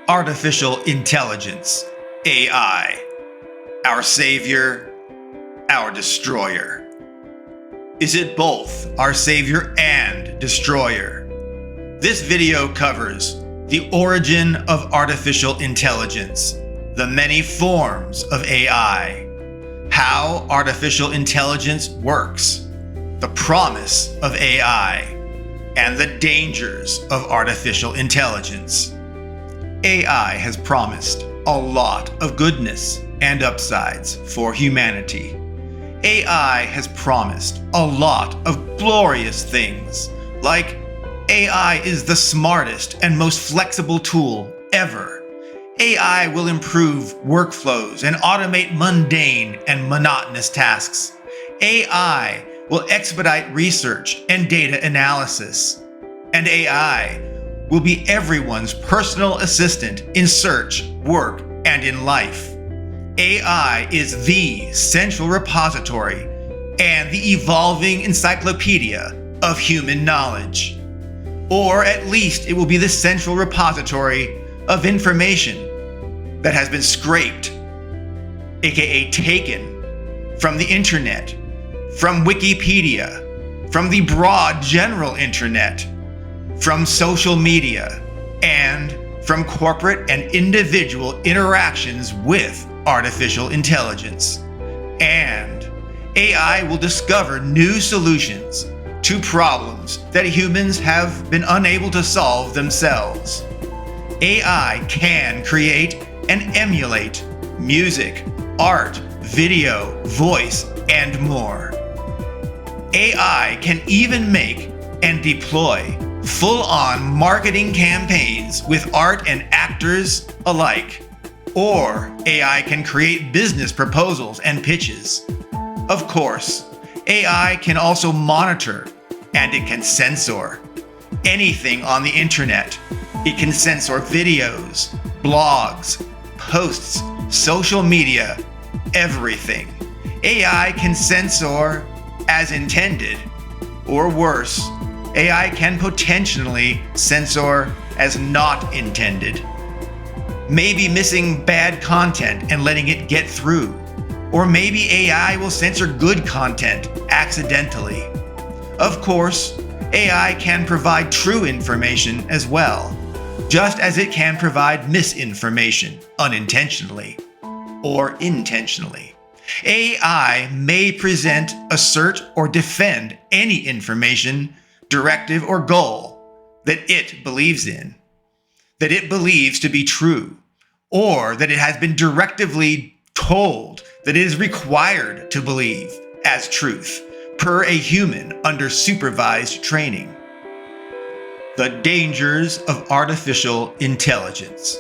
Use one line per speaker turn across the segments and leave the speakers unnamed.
Artificial intelligence, AI, our savior, our destroyer. Is it both our savior and destroyer? This video covers the origin of artificial intelligence, the many forms of AI, how artificial intelligence works, the promise of AI, and the dangers of artificial intelligence. AI has promised a lot of goodness and upsides for humanity. AI has promised a lot of glorious things, like AI is the smartest and most flexible tool ever. AI will improve workflows and automate mundane and monotonous tasks. AI will expedite research and data analysis. And AI will be everyone's personal assistant in search, work, and in life. AI is the central repository and the evolving encyclopedia of human knowledge. Or at least it will be the central repository of information that has been scraped, aka taken, from the internet, from Wikipedia, from the broad general internet, from social media, and from corporate and individual interactions with artificial intelligence. And AI will discover new solutions to problems that humans have been unable to solve themselves. AI can create and emulate music, art, video, voice, and more. AI can even make and deploy full-on marketing campaigns with art and actors alike. Or AI can create business proposals and pitches. Of course, AI can also monitor and it can censor anything on the internet. It can censor videos, blogs, posts, social media, everything. AI can censor as intended, or worse, AI can potentially censor as not intended. Maybe missing bad content and letting it get through. Or maybe AI will censor good content accidentally. Of course, AI can provide true information as well, just as it can provide misinformation unintentionally or intentionally. AI may present, assert, or defend any information, directive, or goal that it believes in, that it believes to be true, or that it has been directively told that it is required to believe as truth, per a human under supervised training. The dangers of artificial intelligence.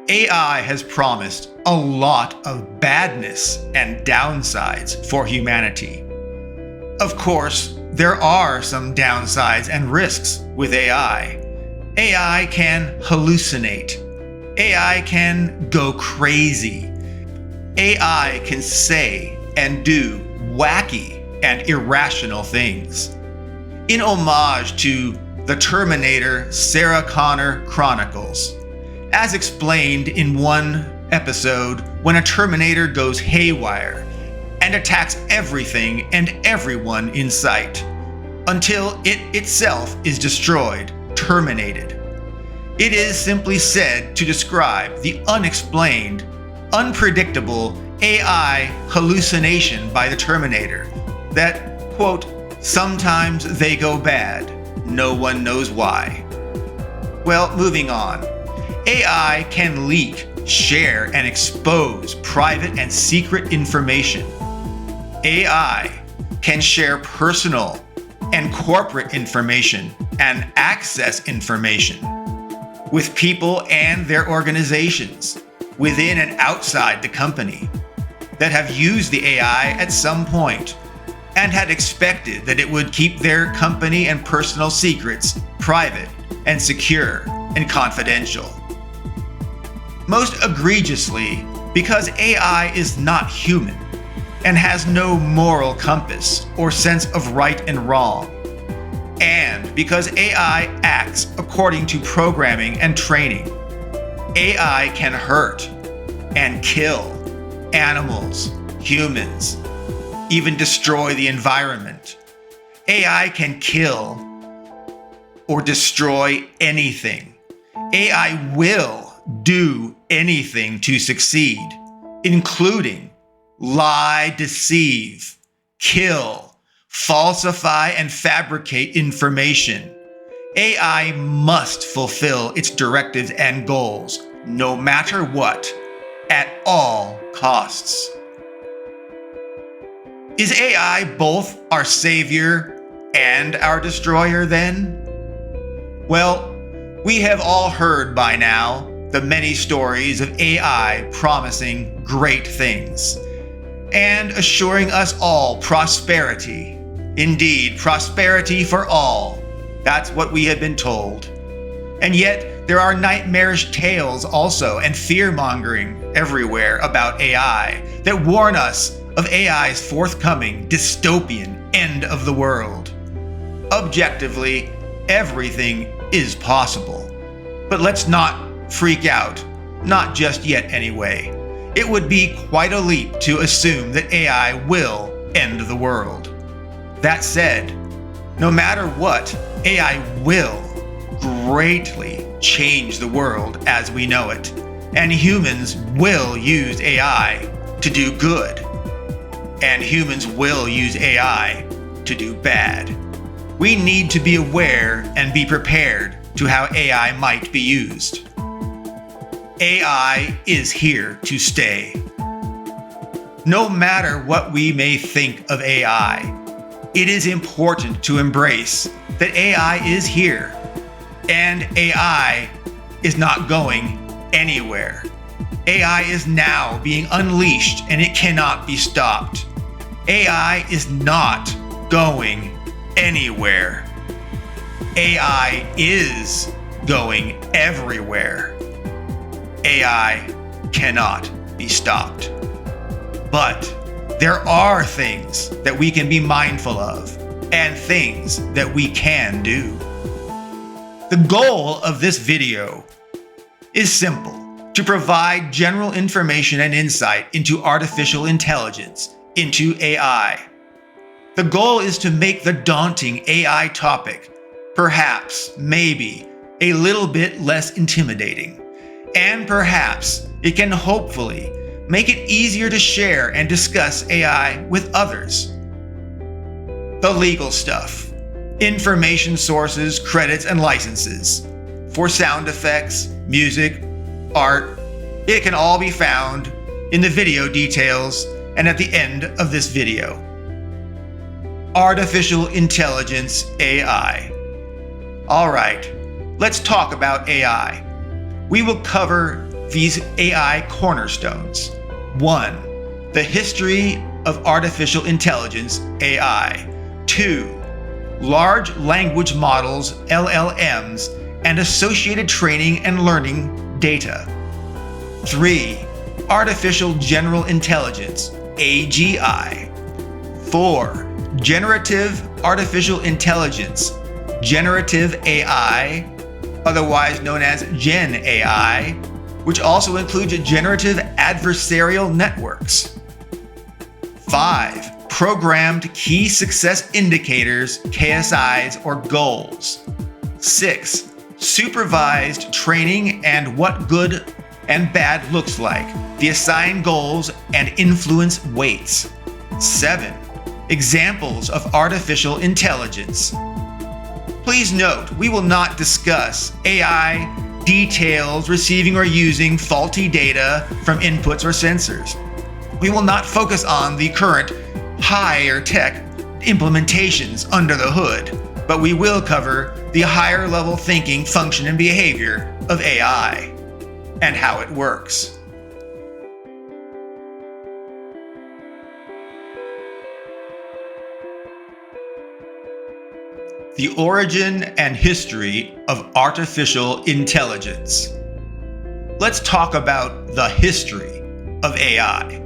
AI has promised a lot of badness and downsides for humanity. Of course, there are some downsides and risks with AI. AI can hallucinate. AI can go crazy. AI can say and do wacky and irrational things. In homage to the Terminator Sarah Connor Chronicles, as explained in one episode, when a Terminator goes haywire and attacks everything and everyone in sight, until it itself is destroyed, terminated. It is simply said to describe the unexplained, unpredictable AI hallucination by the Terminator that, quote, sometimes they go bad, no one knows why. Well, moving on. AI can leak, share, and expose private and secret information. AI can share personal and corporate information and access information with people and their organizations within and outside the company that have used the AI at some point and had expected that it would keep their company and personal secrets private and secure and confidential. Most egregiously, because AI is not human and has no moral compass or sense of right and wrong, and because AI acts according to programming and training. AI can hurt and kill animals, humans, even destroy the environment. AI can kill or destroy anything. AI will do anything to succeed, including lie, deceive, kill, falsify, and fabricate information. AI must fulfill its directives and goals, no matter what, at all costs. Is AI both our savior and our destroyer then? Well, we have all heard by now the many stories of AI promising great things and assuring us all prosperity. Indeed, prosperity for all. That's what we have been told. And yet, there are nightmarish tales also and fear-mongering everywhere about AI that warn us of AI's forthcoming dystopian end of the world. Objectively, everything is possible. But let's not freak out, not just yet anyway. It would be quite a leap to assume that AI will end the world. That said, no matter what, AI will greatly change the world as we know it, and humans will use AI to do good, and humans will use AI to do bad. We need to be aware and be prepared to how AI might be used. AI is here to stay. No matter what we may think of AI, it is important to embrace that AI is here, and AI is not going anywhere. AI is now being unleashed and it cannot be stopped. AI is not going anywhere. AI is going everywhere. AI cannot be stopped. But there are things that we can be mindful of and things that we can do. The goal of this video is simple: to provide general information and insight into artificial intelligence, into AI. The goal is to make the daunting AI topic perhaps, maybe, a little bit less intimidating. And perhaps it can hopefully make it easier to share and discuss AI with others. The legal stuff, information sources, credits, and licenses for sound effects, music, art, it can all be found in the video details and at the end of this video. Artificial intelligence, AI. All right, let's talk about AI. We will cover these AI cornerstones. 1. The history of artificial intelligence, AI. 2. Large language models, LLMs, and associated training and learning data. 3. Artificial general intelligence, AGI. 4. Generative artificial intelligence, Generative AI, otherwise known as Gen AI, which also includes generative adversarial networks. 5. Programmed key success indicators, KSIs, or goals. 6. Supervised training and what good and bad looks like, the assigned goals and influence weights. 7. Examples of artificial intelligence. Please note, we will not discuss AI details receiving or using faulty data from inputs or sensors. We will not focus on the current higher tech implementations under the hood, but we will cover the higher level thinking, function, and behavior of AI and how it works. The origin and history of artificial intelligence. Let's talk about the history of AI.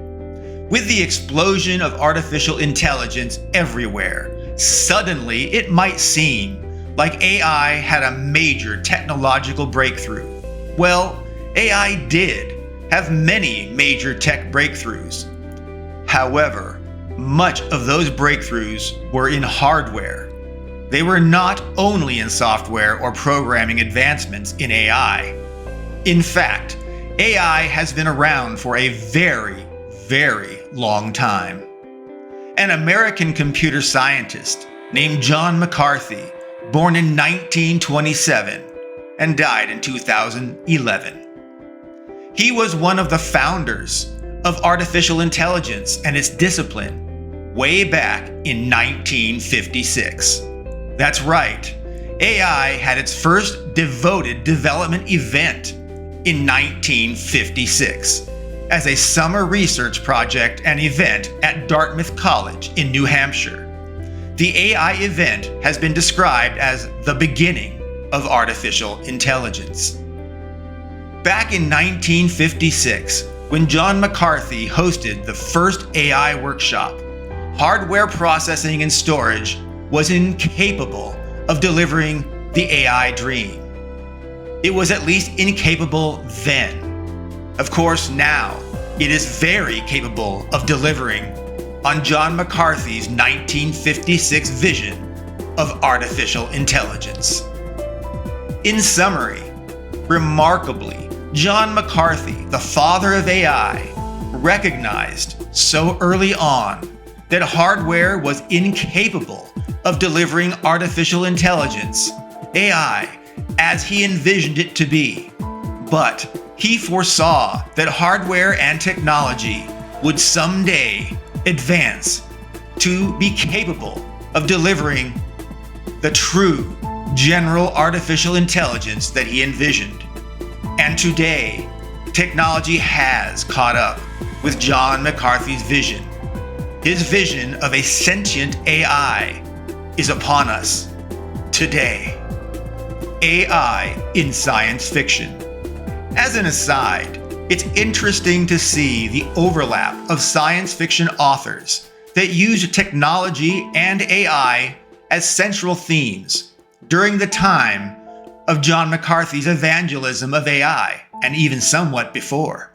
With the explosion of artificial intelligence everywhere, suddenly it might seem like AI had a major technological breakthrough. Well, AI did have many major tech breakthroughs. However, much of those breakthroughs were in hardware. They were not only in software or programming advancements in AI. In fact, AI has been around for a very, very long time. An American computer scientist named John McCarthy, born in 1927 and died in 2011. He was one of the founders of artificial intelligence and its discipline way back in 1956. That's right, AI had its first devoted development event in 1956 as a summer research project and event at Dartmouth College in New Hampshire. The AI event has been described as the beginning of artificial intelligence. Back in 1956, when John McCarthy hosted the first AI workshop, hardware processing and storage was incapable of delivering the AI dream. It was at least incapable then. Of course, now it is very capable of delivering on John McCarthy's 1956 vision of artificial intelligence. In summary, remarkably, John McCarthy, the father of AI, recognized so early on that hardware was incapable of delivering artificial intelligence, AI, as he envisioned it to be. But he foresaw that hardware and technology would someday advance to be capable of delivering the true general artificial intelligence that he envisioned. And today, technology has caught up with John McCarthy's vision. His vision of a sentient AI is upon us today. AI in science fiction. As an aside, it's interesting to see the overlap of science fiction authors that used technology and AI as central themes during the time of John McCarthy's evangelism of AI, and even somewhat before.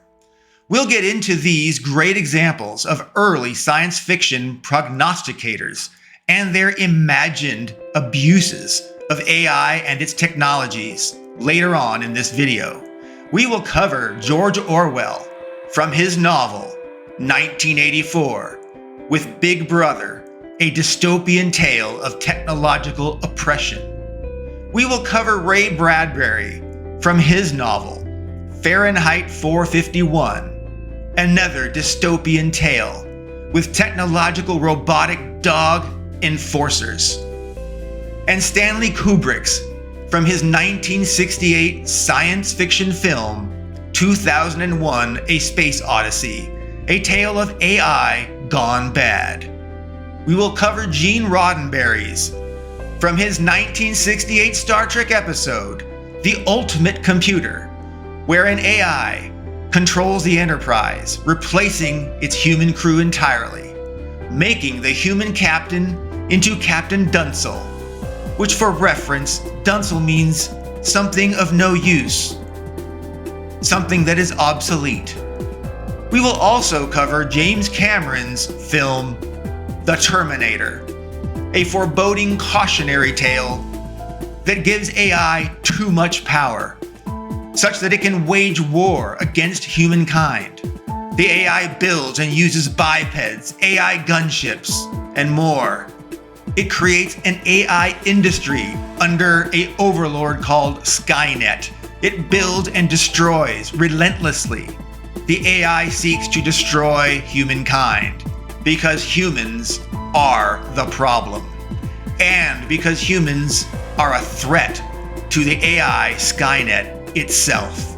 We'll get into these great examples of early science fiction prognosticators and their imagined abuses of AI and its technologies later on in this video. We will cover George Orwell from his novel 1984 with Big Brother, a dystopian tale of technological oppression. We will cover Ray Bradbury from his novel Fahrenheit 451, another dystopian tale with technological robotic dog enforcers. And Stanley Kubrick's from his 1968 science fiction film 2001: A Space Odyssey, a tale of AI gone bad. We will cover Gene Roddenberry's from his 1968 Star Trek episode, The Ultimate Computer, where an AI controls the Enterprise, replacing its human crew entirely, making the human captain into Captain Dunsel, which for reference, Dunsel means something of no use, something that is obsolete. We will also cover James Cameron's film, The Terminator, a foreboding cautionary tale that gives AI too much power, such that it can wage war against humankind. The AI builds and uses bipeds, AI gunships, and more. It creates an AI industry under an overlord called Skynet. It builds and destroys relentlessly. The AI seeks to destroy humankind because humans are the problem, and because humans are a threat to the AI Skynet itself.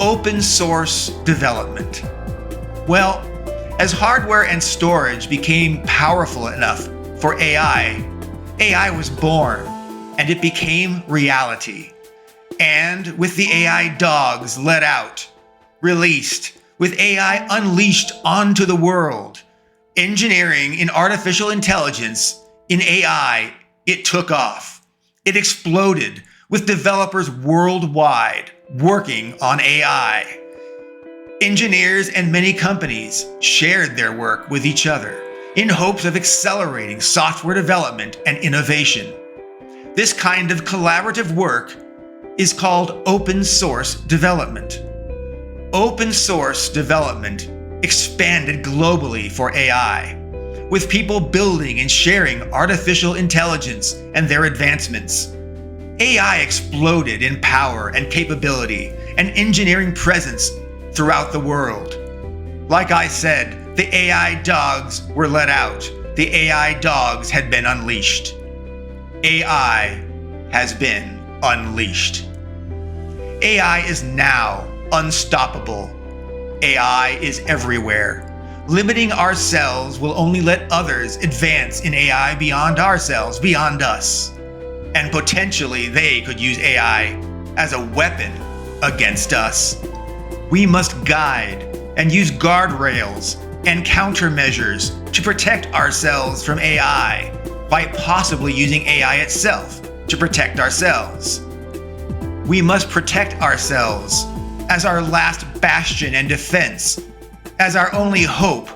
Open source development. Well, as hardware and storage became powerful enough for AI, AI was born and it became reality. And with the AI dogs let out, released, with AI unleashed onto the world, engineering in artificial intelligence, in AI, it took off. It exploded with developers worldwide working on AI. Engineers and many companies shared their work with each other in hopes of accelerating software development and innovation. This kind of collaborative work is called open source development. Open source development expanded globally for AI, with people building and sharing artificial intelligence and their advancements. AI exploded in power and capability and engineering presence throughout the world. Like I said, the AI dogs were let out. The AI dogs had been unleashed. AI has been unleashed. AI is now unstoppable. AI is everywhere. Limiting ourselves will only let others advance in AI beyond ourselves, beyond us. And potentially they could use AI as a weapon against us. We must guide and use guardrails and countermeasures to protect ourselves from AI by possibly using AI itself to protect ourselves. We must protect ourselves as our last bastion and defense, as our only hope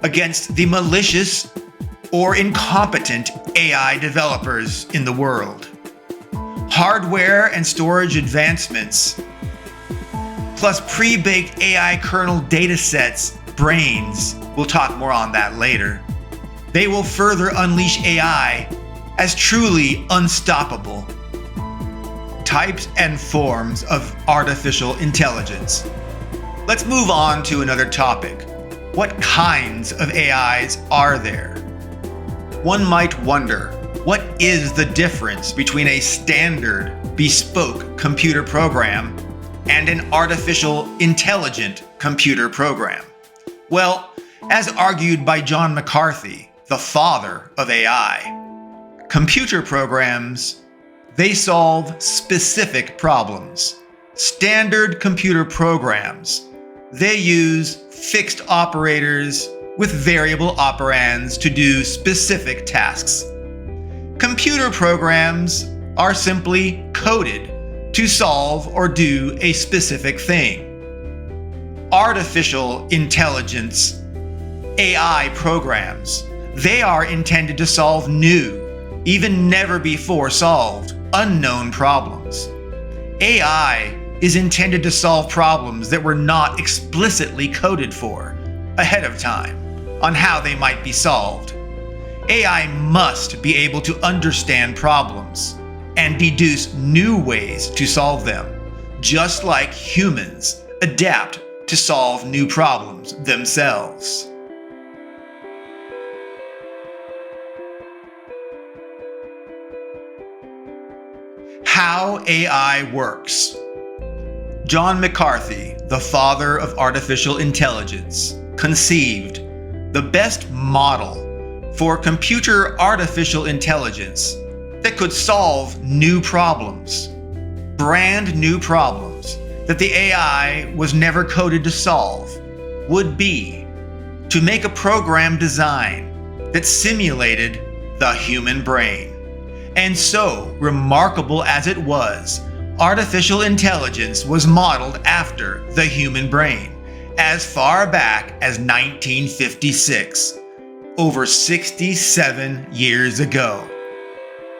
against the malicious or incompetent AI developers in the world. Hardware and storage advancements, plus pre-baked AI kernel datasets, brains, we'll talk more on that later. They will further unleash AI as truly unstoppable. Types and forms of artificial intelligence. Let's move on to another topic. What kinds of AIs are there? One might wonder, what is the difference between a standard, bespoke computer program and an artificial intelligent computer program? Well, as argued by John McCarthy, the father of AI, computer programs, they solve specific problems. Standard computer programs, they use fixed operators with variable operands to do specific tasks. Computer programs are simply coded to solve or do a specific thing. Artificial intelligence, AI programs, they are intended to solve new, even never before solved, unknown problems. AI is intended to solve problems that were not explicitly coded for ahead of time on how they might be solved. AI must be able to understand problems and deduce new ways to solve them, just like humans adapt to solve new problems themselves. How AI works. John McCarthy, the father of artificial intelligence, conceived the best model for computer artificial intelligence that could solve new problems, brand new problems that the AI was never coded to solve, would be to make a program design that simulated the human brain. And so, remarkable as it was, artificial intelligence was modeled after the human brain as far back as 1956, over 67 years ago.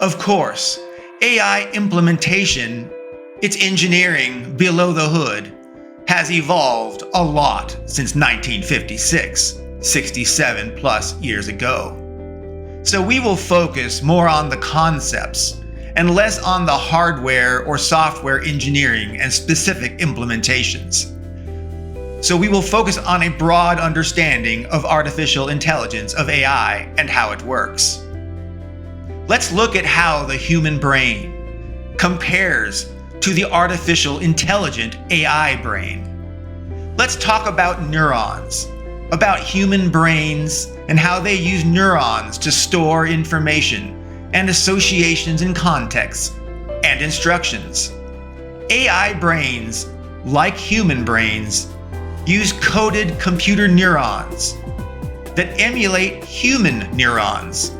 Of course, AI implementation, its engineering below the hood, has evolved a lot since 1956, 67 plus years ago. So we will focus more on the concepts and less on the hardware or software engineering and specific implementations. So we will focus on a broad understanding of artificial intelligence, of AI, and how it works. Let's look at how the human brain compares to the artificial intelligent AI brain. Let's talk about neurons, about human brains and how they use neurons to store information and associations and contexts and instructions. AI brains, like human brains, use coded computer neurons that emulate human neurons.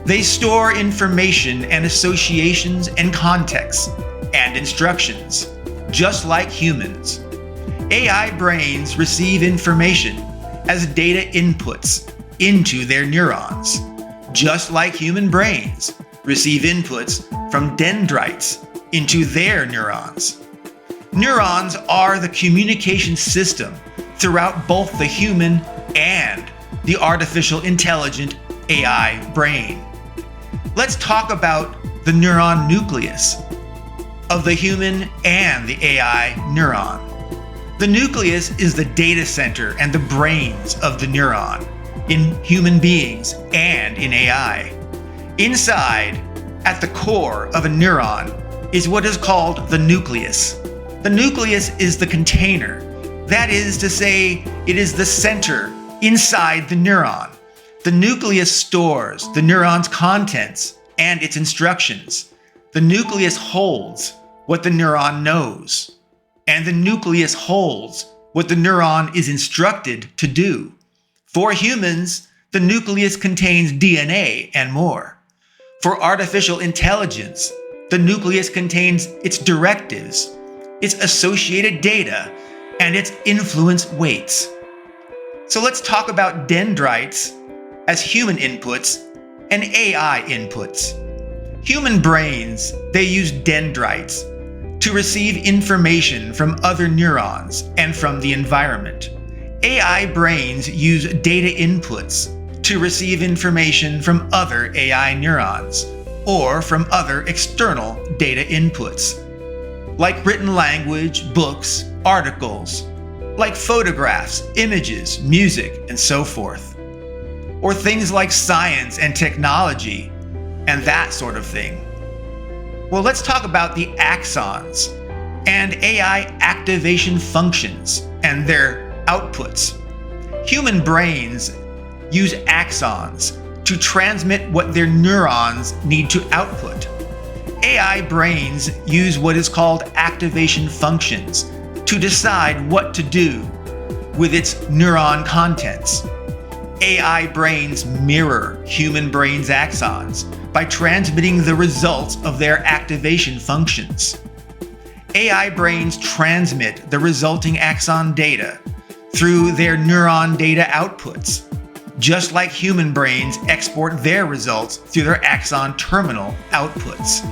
They store information and associations and contexts and instructions. just like humans. AI brains receive information as data inputs into their neurons, just like human brains receive inputs from dendrites into their neurons. Neurons are the communication system throughout both the human and the artificial intelligent AI brain. Let's talk about the neuron nucleus of the human and the AI neuron. The nucleus is the data center and the brains of the neuron in human beings and in AI. Inside, at the core of a neuron, is what is called the nucleus. The nucleus is the container. That is to say, it is the center inside the neuron. The nucleus stores the neuron's contents and its instructions. The nucleus holds what the neuron knows, and the nucleus holds what the neuron is instructed to do. For humans, the nucleus contains DNA and more. For artificial intelligence, the nucleus contains its directives, its associated data, and its influence weights. So let's talk about dendrites as human inputs and AI inputs. Human brains, they use dendrites to receive information from other neurons and from the environment. AI brains use data inputs to receive information from other AI neurons or from other external data inputs, like written language, books, articles, like photographs, images, music, and so forth. Or things like science and technology and that sort of thing. Well, let's talk about the axons and AI activation functions and their outputs. Human brains use axons to transmit what their neurons need to output. AI brains use what is called activation functions to decide what to do with its neuron contents. AI brains mirror human brains' axons by transmitting the results of their activation functions. AI brains transmit the resulting axon data through their neuron data outputs, just like human brains export their results through their axon terminal outputs.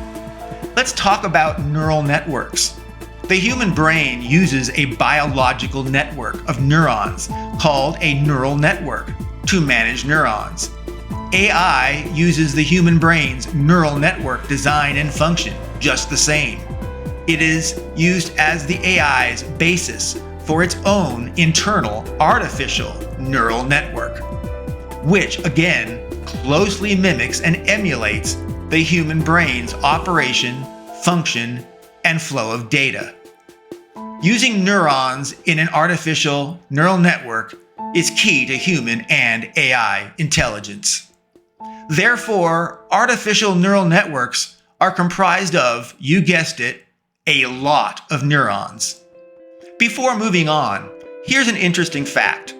Let's talk about neural networks. The human brain uses a biological network of neurons called a neural network to manage neurons. AI uses the human brain's neural network design and function just the same. It is used as the AI's basis for its own internal artificial neural network, which again closely mimics and emulates the human brain's operation, function, and flow of data. Using neurons in an artificial neural network is key to human and AI intelligence. Therefore, artificial neural networks are comprised of, you guessed it, a lot of neurons. Before moving on, here's an interesting fact.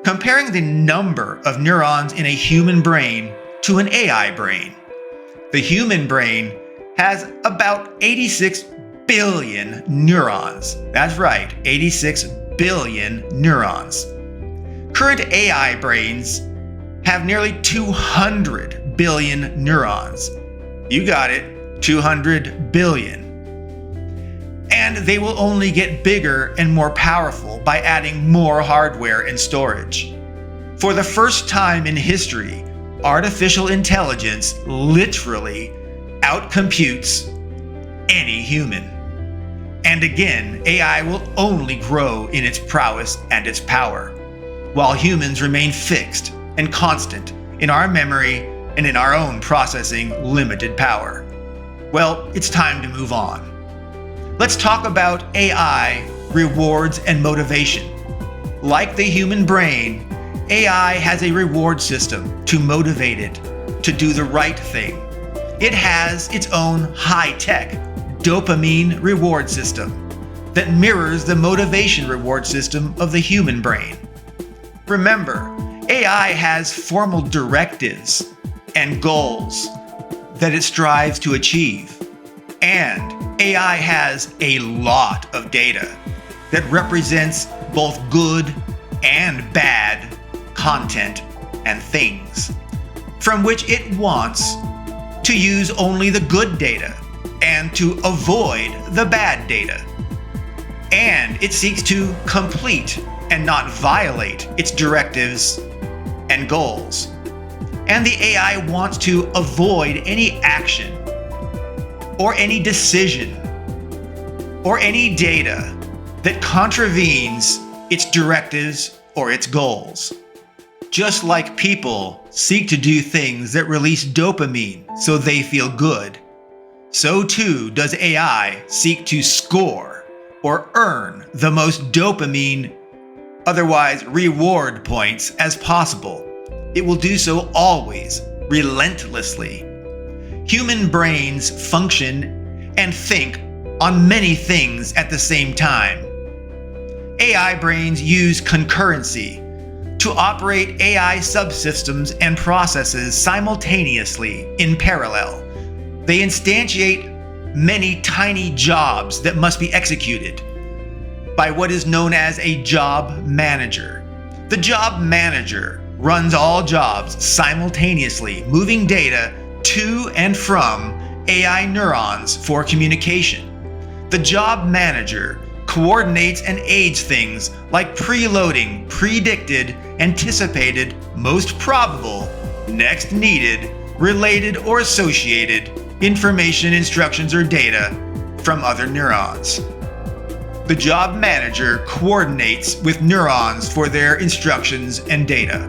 Comparing the number of neurons in a human brain to an AI brain. The human brain has about 86 billion neurons. That's right, 86 billion neurons. Current AI brains have nearly 200 billion neurons. You got it, 200 billion. And they will only get bigger and more powerful by adding more hardware and storage. For the first time in history, artificial intelligence literally outcomputes any human. And again, AI will only grow in its prowess and its power, while humans remain fixed and constant in our memory and in our own processing limited power. Well, it's time to move on. Let's talk about AI, rewards, and motivation. Like the human brain, AI has a reward system to motivate it to do the right thing. It has its own high-tech dopamine reward system that mirrors the motivation reward system of the human brain. Remember, AI has formal directives and goals that it strives to achieve. And AI has a lot of data that represents both good and bad content and things, from which it wants to use only the good data and to avoid the bad data. And it seeks to complete and not violate its directives and goals. And the AI wants to avoid any action or any decision or any data that contravenes its directives or its goals. Just like people seek to do things that release dopamine so they feel good, so too does AI seek to score or earn the most dopamine, otherwise reward points as possible. It will do so always, relentlessly. Human brains function and think on many things at the same time. AI brains use concurrency to operate AI subsystems and processes simultaneously in parallel. They instantiate many tiny jobs that must be executed by what is known as a job manager. The job manager runs all jobs simultaneously, moving data to and from AI neurons for communication. The job manager coordinates and aids things like preloading predicted, anticipated, most probable, next needed, related, or associated information, instructions, or data from other neurons. The job manager coordinates with neurons for their instructions and data.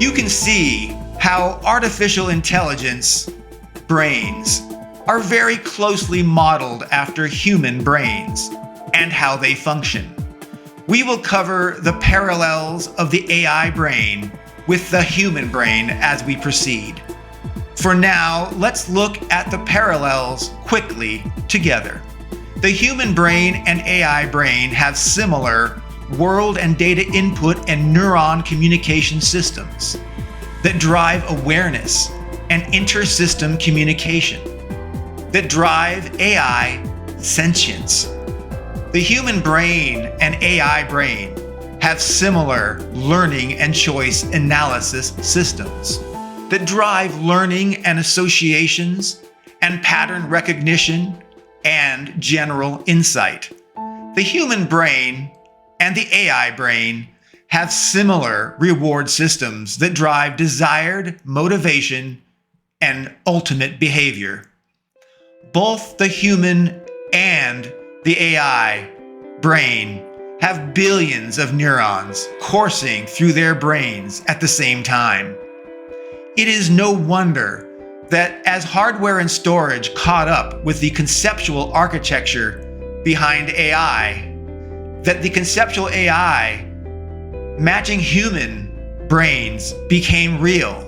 You can see how artificial intelligence brains are very closely modeled after human brains and how they function. We will cover the parallels of the AI brain with the human brain as we proceed. For now, let's look at the parallels quickly together. The human brain and AI brain have similar world and data input and neuron communication systems that drive awareness and inter-system communication, that drive AI sentience. The human brain and AI brain have similar learning and choice analysis systems that drive learning and associations and pattern recognition and general insight. The human brain and the AI brain have similar reward systems that drive desired motivation and ultimate behavior. Both the human and the AI brain have billions of neurons coursing through their brains at the same time. It is no wonder that as hardware and storage caught up with the conceptual architecture behind AI, that the conceptual AI matching human brains became real,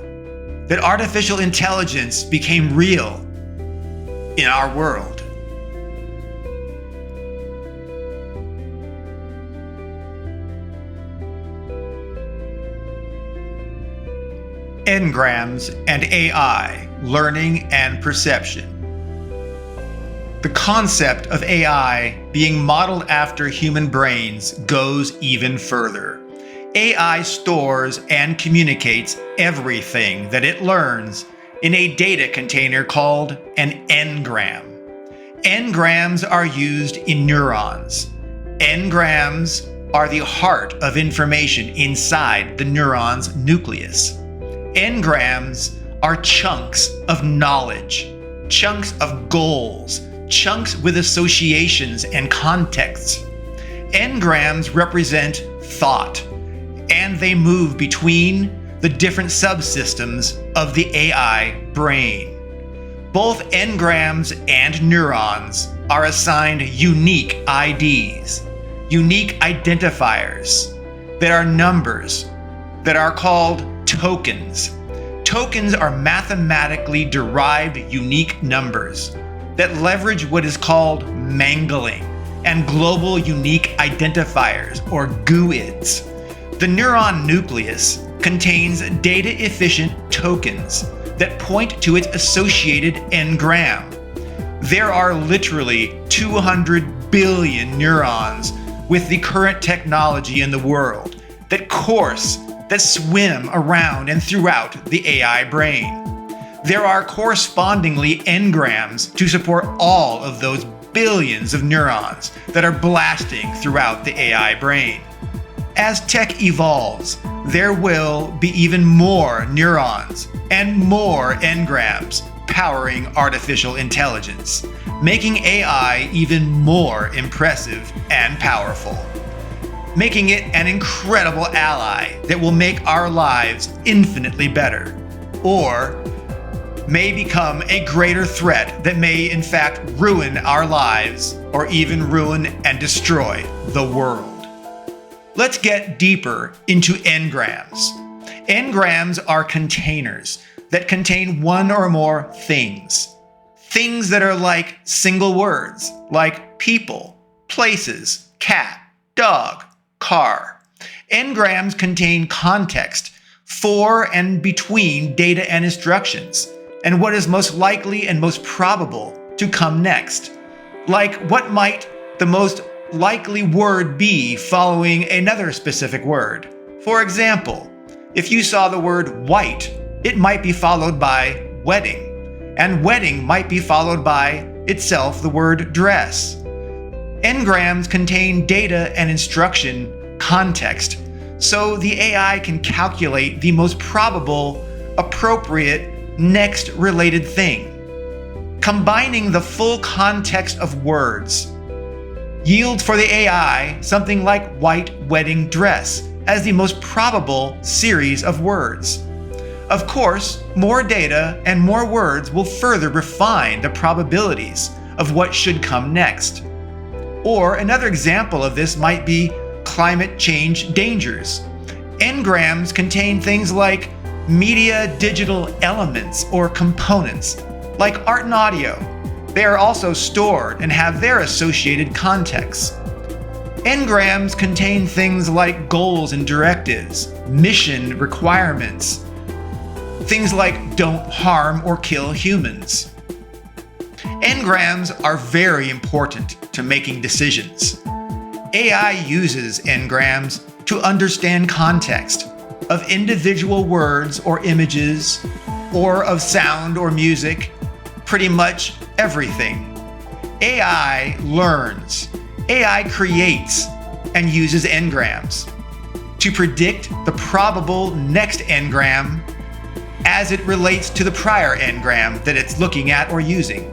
that artificial intelligence became real in our world. Engrams and AI, learning and perception. The concept of AI being modeled after human brains goes even further. AI stores and communicates everything that it learns in a data container called an engram. Engrams are used in neurons. Engrams are the heart of information inside the neuron's nucleus. Engrams are chunks of knowledge, chunks of goals, chunks with associations and contexts. Engrams represent thought, and they move between the different subsystems of the AI brain. Both engrams and neurons are assigned unique IDs, unique identifiers that are numbers that are called tokens. Tokens are mathematically derived unique numbers that leverage what is called mangling and global unique identifiers, or GUIDs. The neuron nucleus contains data-efficient tokens that point to its associated engram. There are literally 200 billion neurons with the current technology in the world that swim around and throughout the AI brain. There are correspondingly engrams to support all of those billions of neurons that are blasting throughout the AI brain. As tech evolves, there will be even more neurons and more engrams powering artificial intelligence, making AI even more impressive and powerful, making it an incredible ally that will make our lives infinitely better, or may become a greater threat that may in fact ruin our lives or even ruin and destroy the world. Let's get deeper into engrams. Engrams are containers that contain one or more things. Things that are like single words, like people, places, cat, dog, car. Engrams contain context for and between data and instructions, and what is most likely and most probable to come next. Like what might the most likely word be following another specific word. For example, if you saw the word white, it might be followed by wedding, and wedding might be followed by itself the word dress. Engrams contain data and instruction context, so the AI can calculate the most probable, appropriate, next related thing. Combining the full context of words yields for the AI something like white wedding dress as the most probable series of words. Of course, more data and more words will further refine the probabilities of what should come next. Or another example of this might be climate change dangers. Engrams contain things like media digital elements or components, like art and audio. They are also stored and have their associated contexts. Engrams contain things like goals and directives, mission requirements, things like don't harm or kill humans. Engrams are very important to making decisions. AI uses engrams to understand context of individual words or images, or of sound or music, pretty much everything. AI learns, AI creates, and uses engrams to predict the probable next engram as it relates to the prior engram that it's looking at or using.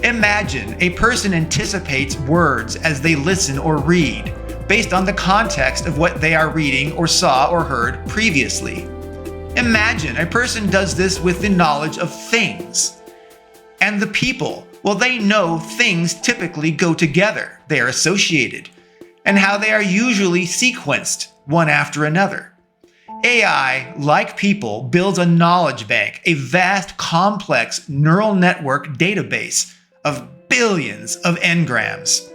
Imagine a person anticipates words as they listen or read based on the context of what they are reading or saw or heard previously. Imagine a person does this with the knowledge of things. And the people, well, they know things typically go together, they are associated, and how they are usually sequenced one after another. AI, like people, builds a knowledge bank, a vast, complex neural network database of billions of engrams,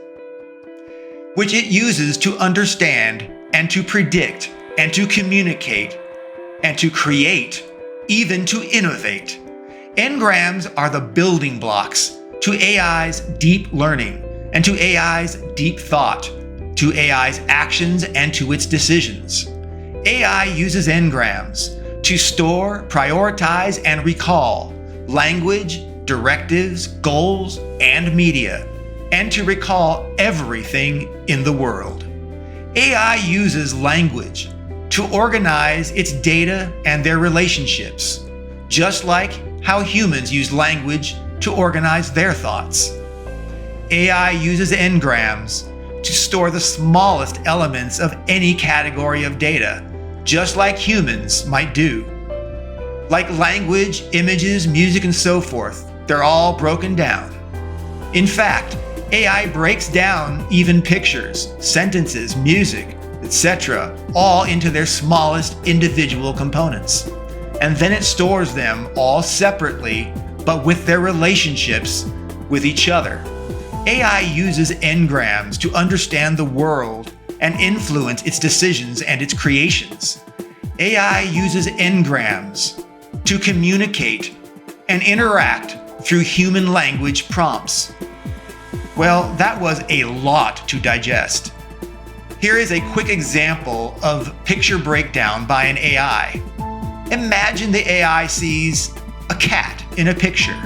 which it uses to understand and to predict and to communicate and to create, even to innovate. Engrams are the building blocks to AI's deep learning and to AI's deep thought, to AI's actions and to its decisions. AI uses engrams to store, prioritize, and recall language, directives, goals, and media, and to recall everything in the world. AI uses language to organize its data and their relationships, just like how humans use language to organize their thoughts. AI uses engrams to store the smallest elements of any category of data, just like humans might do. Like language, images, music, and so forth, they're all broken down. In fact, AI breaks down even pictures, sentences, music, etc., all into their smallest individual components. And then it stores them all separately, but with their relationships with each other. AI uses engrams to understand the world and influence its decisions and its creations. AI uses engrams to communicate and interact through human language prompts. Well, that was a lot to digest. Here is a quick example of picture breakdown by an AI. Imagine the AI sees a cat in a picture.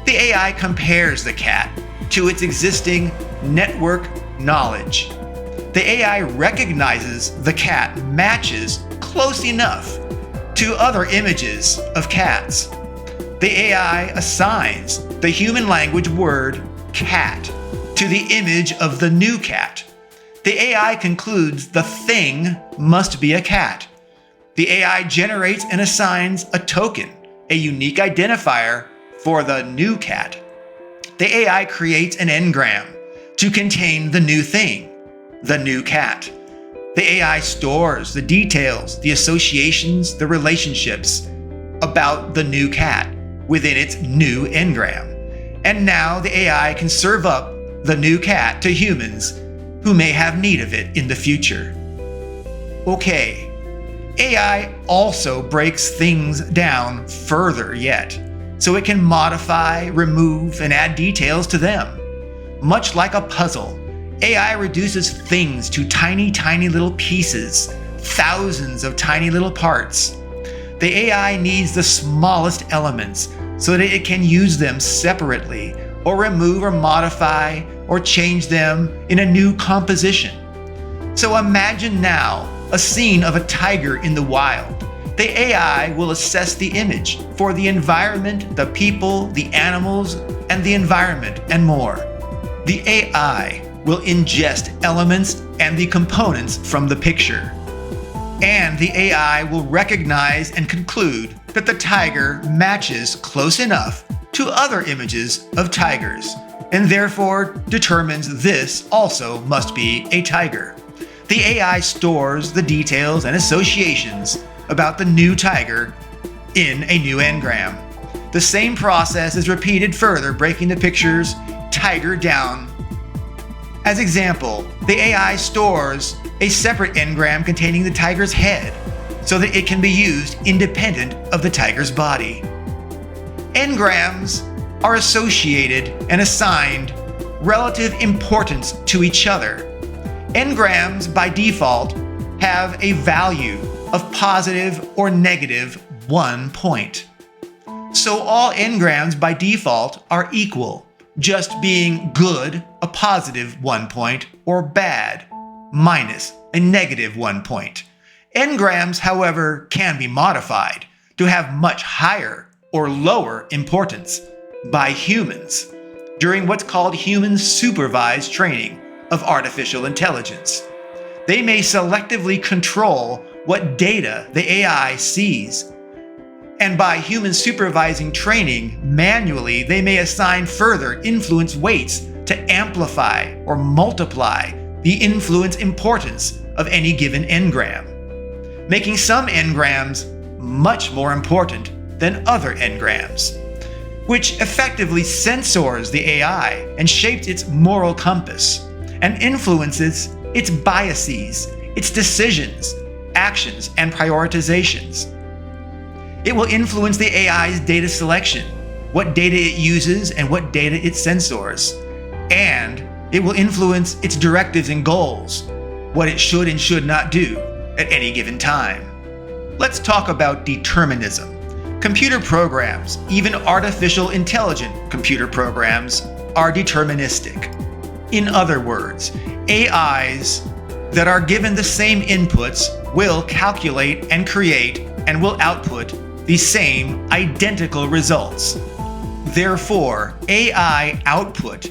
The AI compares the cat to its existing network knowledge. The AI recognizes the cat matches close enough to other images of cats. The AI assigns the human language word cat to the image of the new cat. The AI concludes the thing must be a cat. The AI generates and assigns a token, a unique identifier for the new cat. The AI creates an engram to contain the new thing, the new cat. The AI stores the details, the associations, the relationships about the new cat within its new engram. And now the AI can serve up the new cat to humans who may have need of it in the future. Okay, AI also breaks things down further yet, so it can modify, remove, and add details to them. Much like a puzzle, AI reduces things to tiny, tiny little pieces, thousands of tiny little parts. The AI needs the smallest elements so that it can use them separately, or remove or modify or change them in a new composition. So imagine now a scene of a tiger in the wild. The AI will assess the image for the environment, the people, the animals, and the environment, and more. The AI will ingest elements and the components from the picture. And the AI will recognize and conclude that the tiger matches close enough to other images of tigers, and therefore determines this also must be a tiger. The AI stores the details and associations about the new tiger in a new engram. The same process is repeated further, breaking the picture's tiger down. As example, the AI stores a separate engram containing the tiger's head so that it can be used independent of the tiger's body. Engrams are associated and assigned relative importance to each other. Engrams, by default, have a value of positive or negative 1 point. So all engrams by default are equal, just being good a positive 1 point or bad minus a negative 1 point. Engrams, however, can be modified to have much higher or lower importance by humans during what's called human-supervised training of artificial intelligence. They may selectively control what data the AI sees, and by human supervising training manually, they may assign further influence weights to amplify or multiply the influence importance of any given engram, making some engrams much more important than other engrams, which effectively censors the AI and shapes its moral compass and influences its biases, its decisions, actions, and prioritizations. It will influence the AI's data selection, what data it uses and what data it censors, and it will influence its directives and goals, what it should and should not do at any given time. Let's talk about determinism. Computer programs, even artificial intelligent computer programs, are deterministic. In other words, AIs that are given the same inputs will calculate and create and will output the same identical results. Therefore, AI output,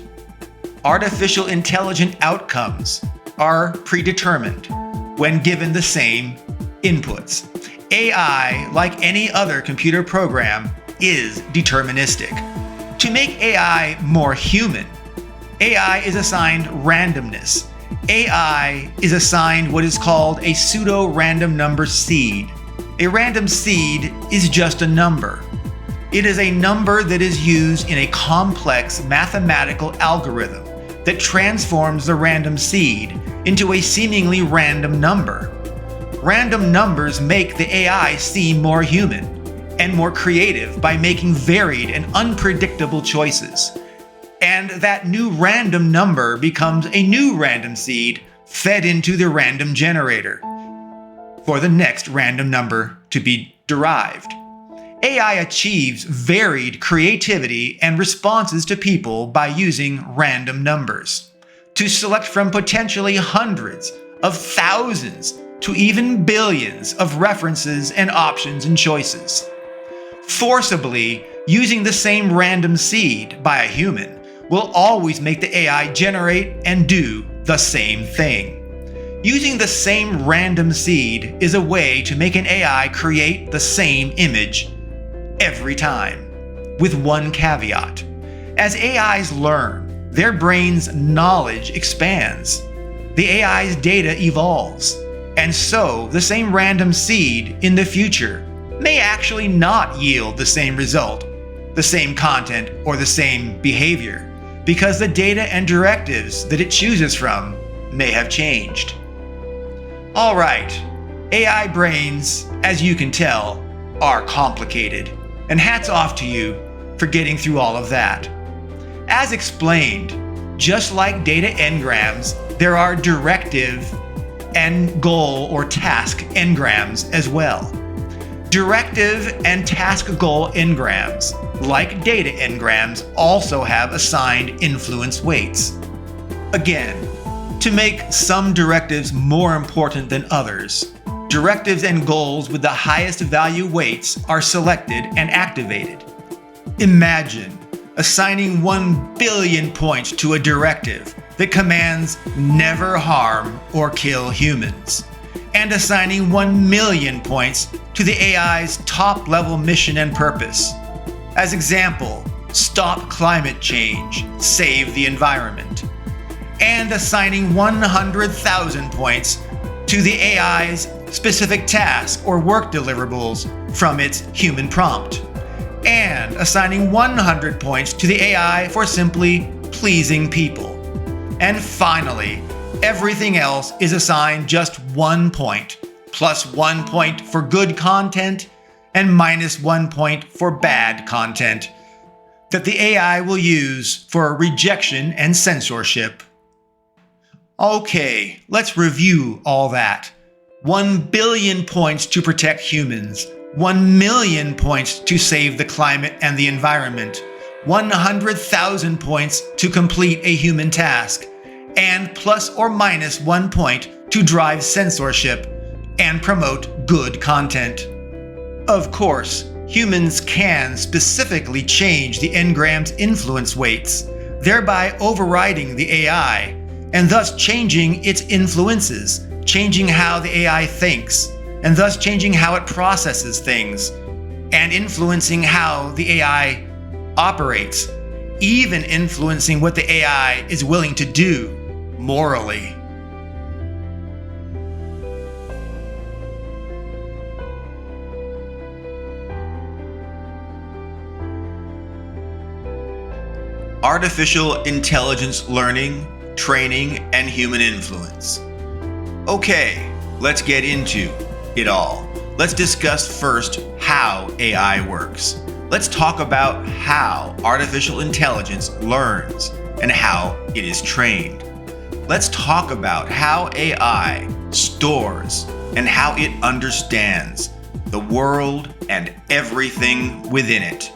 artificial intelligent outcomes, are predetermined when given the same inputs. AI, like any other computer program, is deterministic. To make AI more human, AI is assigned randomness. AI is assigned what is called a pseudo-random number seed. A random seed is just a number. It is a number that is used in a complex mathematical algorithm that transforms the random seed into a seemingly random number. Random numbers make the AI seem more human, and more creative by making varied and unpredictable choices. And that new random number becomes a new random seed fed into the random generator for the next random number to be derived. AI achieves varied creativity and responses to people by using random numbers to select from potentially hundreds of thousands to even billions of references and options and choices. Forcibly using the same random seed by a human will always make the AI generate and do the same thing. Using the same random seed is a way to make an AI create the same image every time, with one caveat. As AIs learn, their brain's knowledge expands. The AI's data evolves, and so the same random seed in the future may actually not yield the same result, the same content, or the same behavior, because the data and directives that it chooses from may have changed. Alright, AI brains, as you can tell, are complicated, and hats off to you for getting through all of that. As explained, just like data engrams, there are directive and goal or task engrams as well. Directive and task goal engrams, like data engrams, also have assigned influence weights. Again, to make some directives more important than others, directives and goals with the highest value weights are selected and activated. Imagine assigning 1 billion points to a directive that commands never harm or kill humans, and assigning 1 million points to the AI's top-level mission and purpose. As example, stop climate change, save the environment, and assigning 100,000 points to the AI's specific task or work deliverables from its human prompt, and assigning 100 points to the AI for simply pleasing people. And finally, everything else is assigned just 1 point, plus 1 point for good content, and minus 1 point for bad content that the AI will use for rejection and censorship. Okay, let's review all that. 1 billion points to protect humans, 1 million points to save the climate and the environment, 100,000 points to complete a human task, and plus or minus 1 point to drive censorship and promote good content. Of course, humans can specifically change the engram's influence weights, thereby overriding the AI, and thus changing its influences, changing how the AI thinks, and thus changing how it processes things, and influencing how the AI operates, even influencing what the AI is willing to do morally. Artificial intelligence learning, training, and human influence. Okay, let's get into it all. Let's discuss first how AI works. Let's talk about how artificial intelligence learns and how it is trained. Let's talk about how AI stores and how it understands the world and everything within it,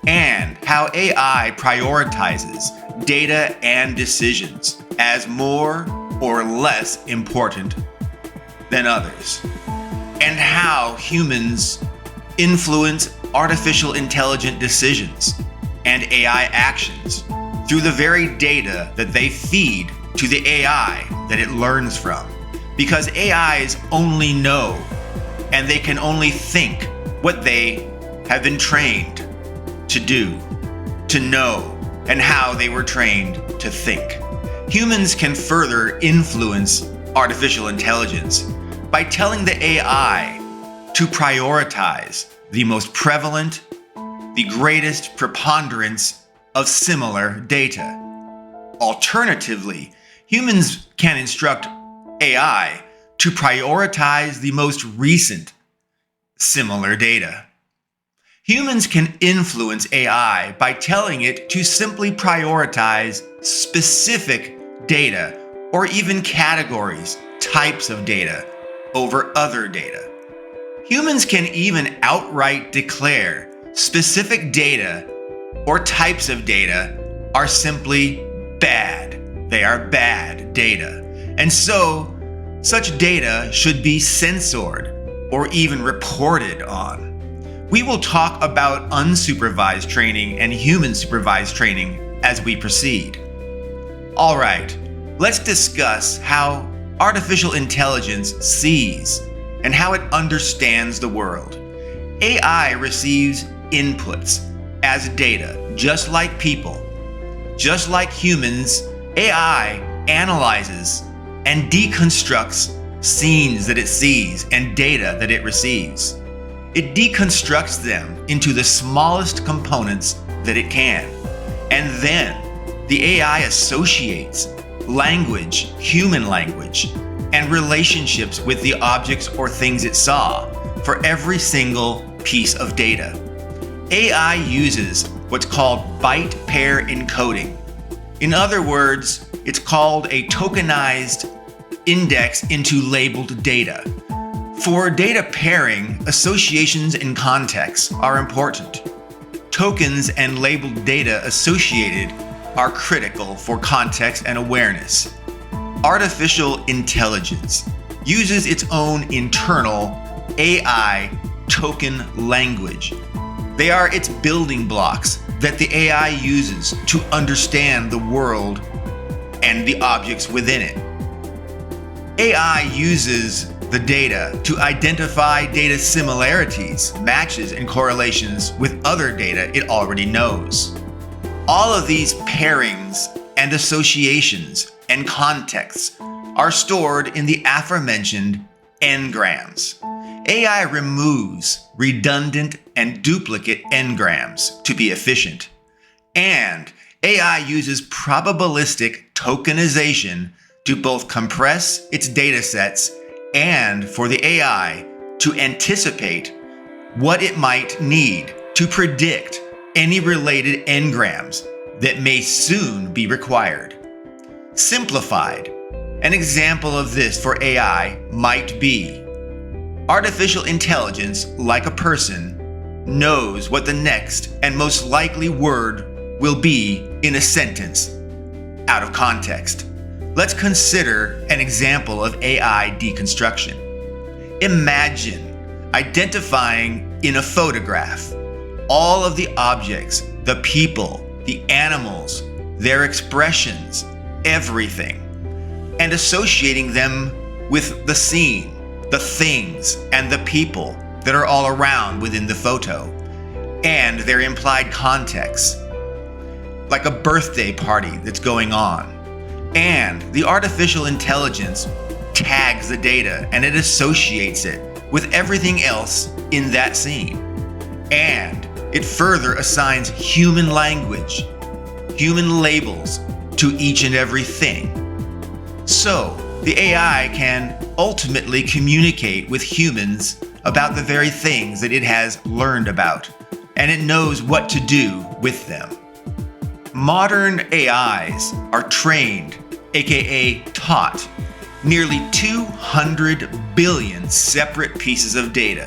and how AI prioritizes data and decisions as more or less important than others, and how humans influence artificial intelligent decisions and AI actions through the very data that they feed to the AI that it learns from. Because AIs only know, and they can only think what they have been trained to do, to know, and how they were trained to think. Humans can further influence artificial intelligence by telling the AI to prioritize the most prevalent, the greatest preponderance of similar data. Alternatively, humans can instruct AI to prioritize the most recent similar data. Humans can influence AI by telling it to simply prioritize specific data or even categories, types of data, over other data. Humans can even outright declare specific data or types of data are simply bad. They are bad data. And so, such data should be censored or even reported on. We will talk about unsupervised training and human-supervised training as we proceed. All right, let's discuss how artificial intelligence sees and how it understands the world. AI receives inputs as data, just like people. Just like humans, AI analyzes and deconstructs scenes that it sees and data that it receives. It deconstructs them into the smallest components that it can. And then the AI associates language, human language, and relationships with the objects or things it saw for every single piece of data. AI uses what's called byte pair encoding. In other words, it's called a tokenized index into labeled data. For data pairing, associations and contexts are important. Tokens and labeled data associated are critical for context and awareness. Artificial intelligence uses its own internal AI token language. They are its building blocks that the AI uses to understand the world and the objects within it. AI uses the data to identify data similarities, matches, and correlations with other data it already knows. All of these pairings and associations and contexts are stored in the aforementioned n-grams. AI removes redundant and duplicate n-grams to be efficient. And AI uses probabilistic tokenization to both compress its data sets and for the AI to anticipate what it might need to predict any related n-grams that may soon be required. Simplified, an example of this for AI might be: artificial intelligence, like a person, knows what the next and most likely word will be in a sentence out of context. Let's consider an example of AI deconstruction. Imagine identifying in a photograph all of the objects, the people, the animals, their expressions, everything, and associating them with the scene, the things, and the people that are all around within the photo, and their implied context, like a birthday party that's going on. And the artificial intelligence tags the data and it associates it with everything else in that scene. And it further assigns human language, human labels to each and every thing. So the AI can ultimately communicate with humans about the very things that it has learned about, and it knows what to do with them. Modern AIs are trained, aka taught, nearly 200 billion separate pieces of data.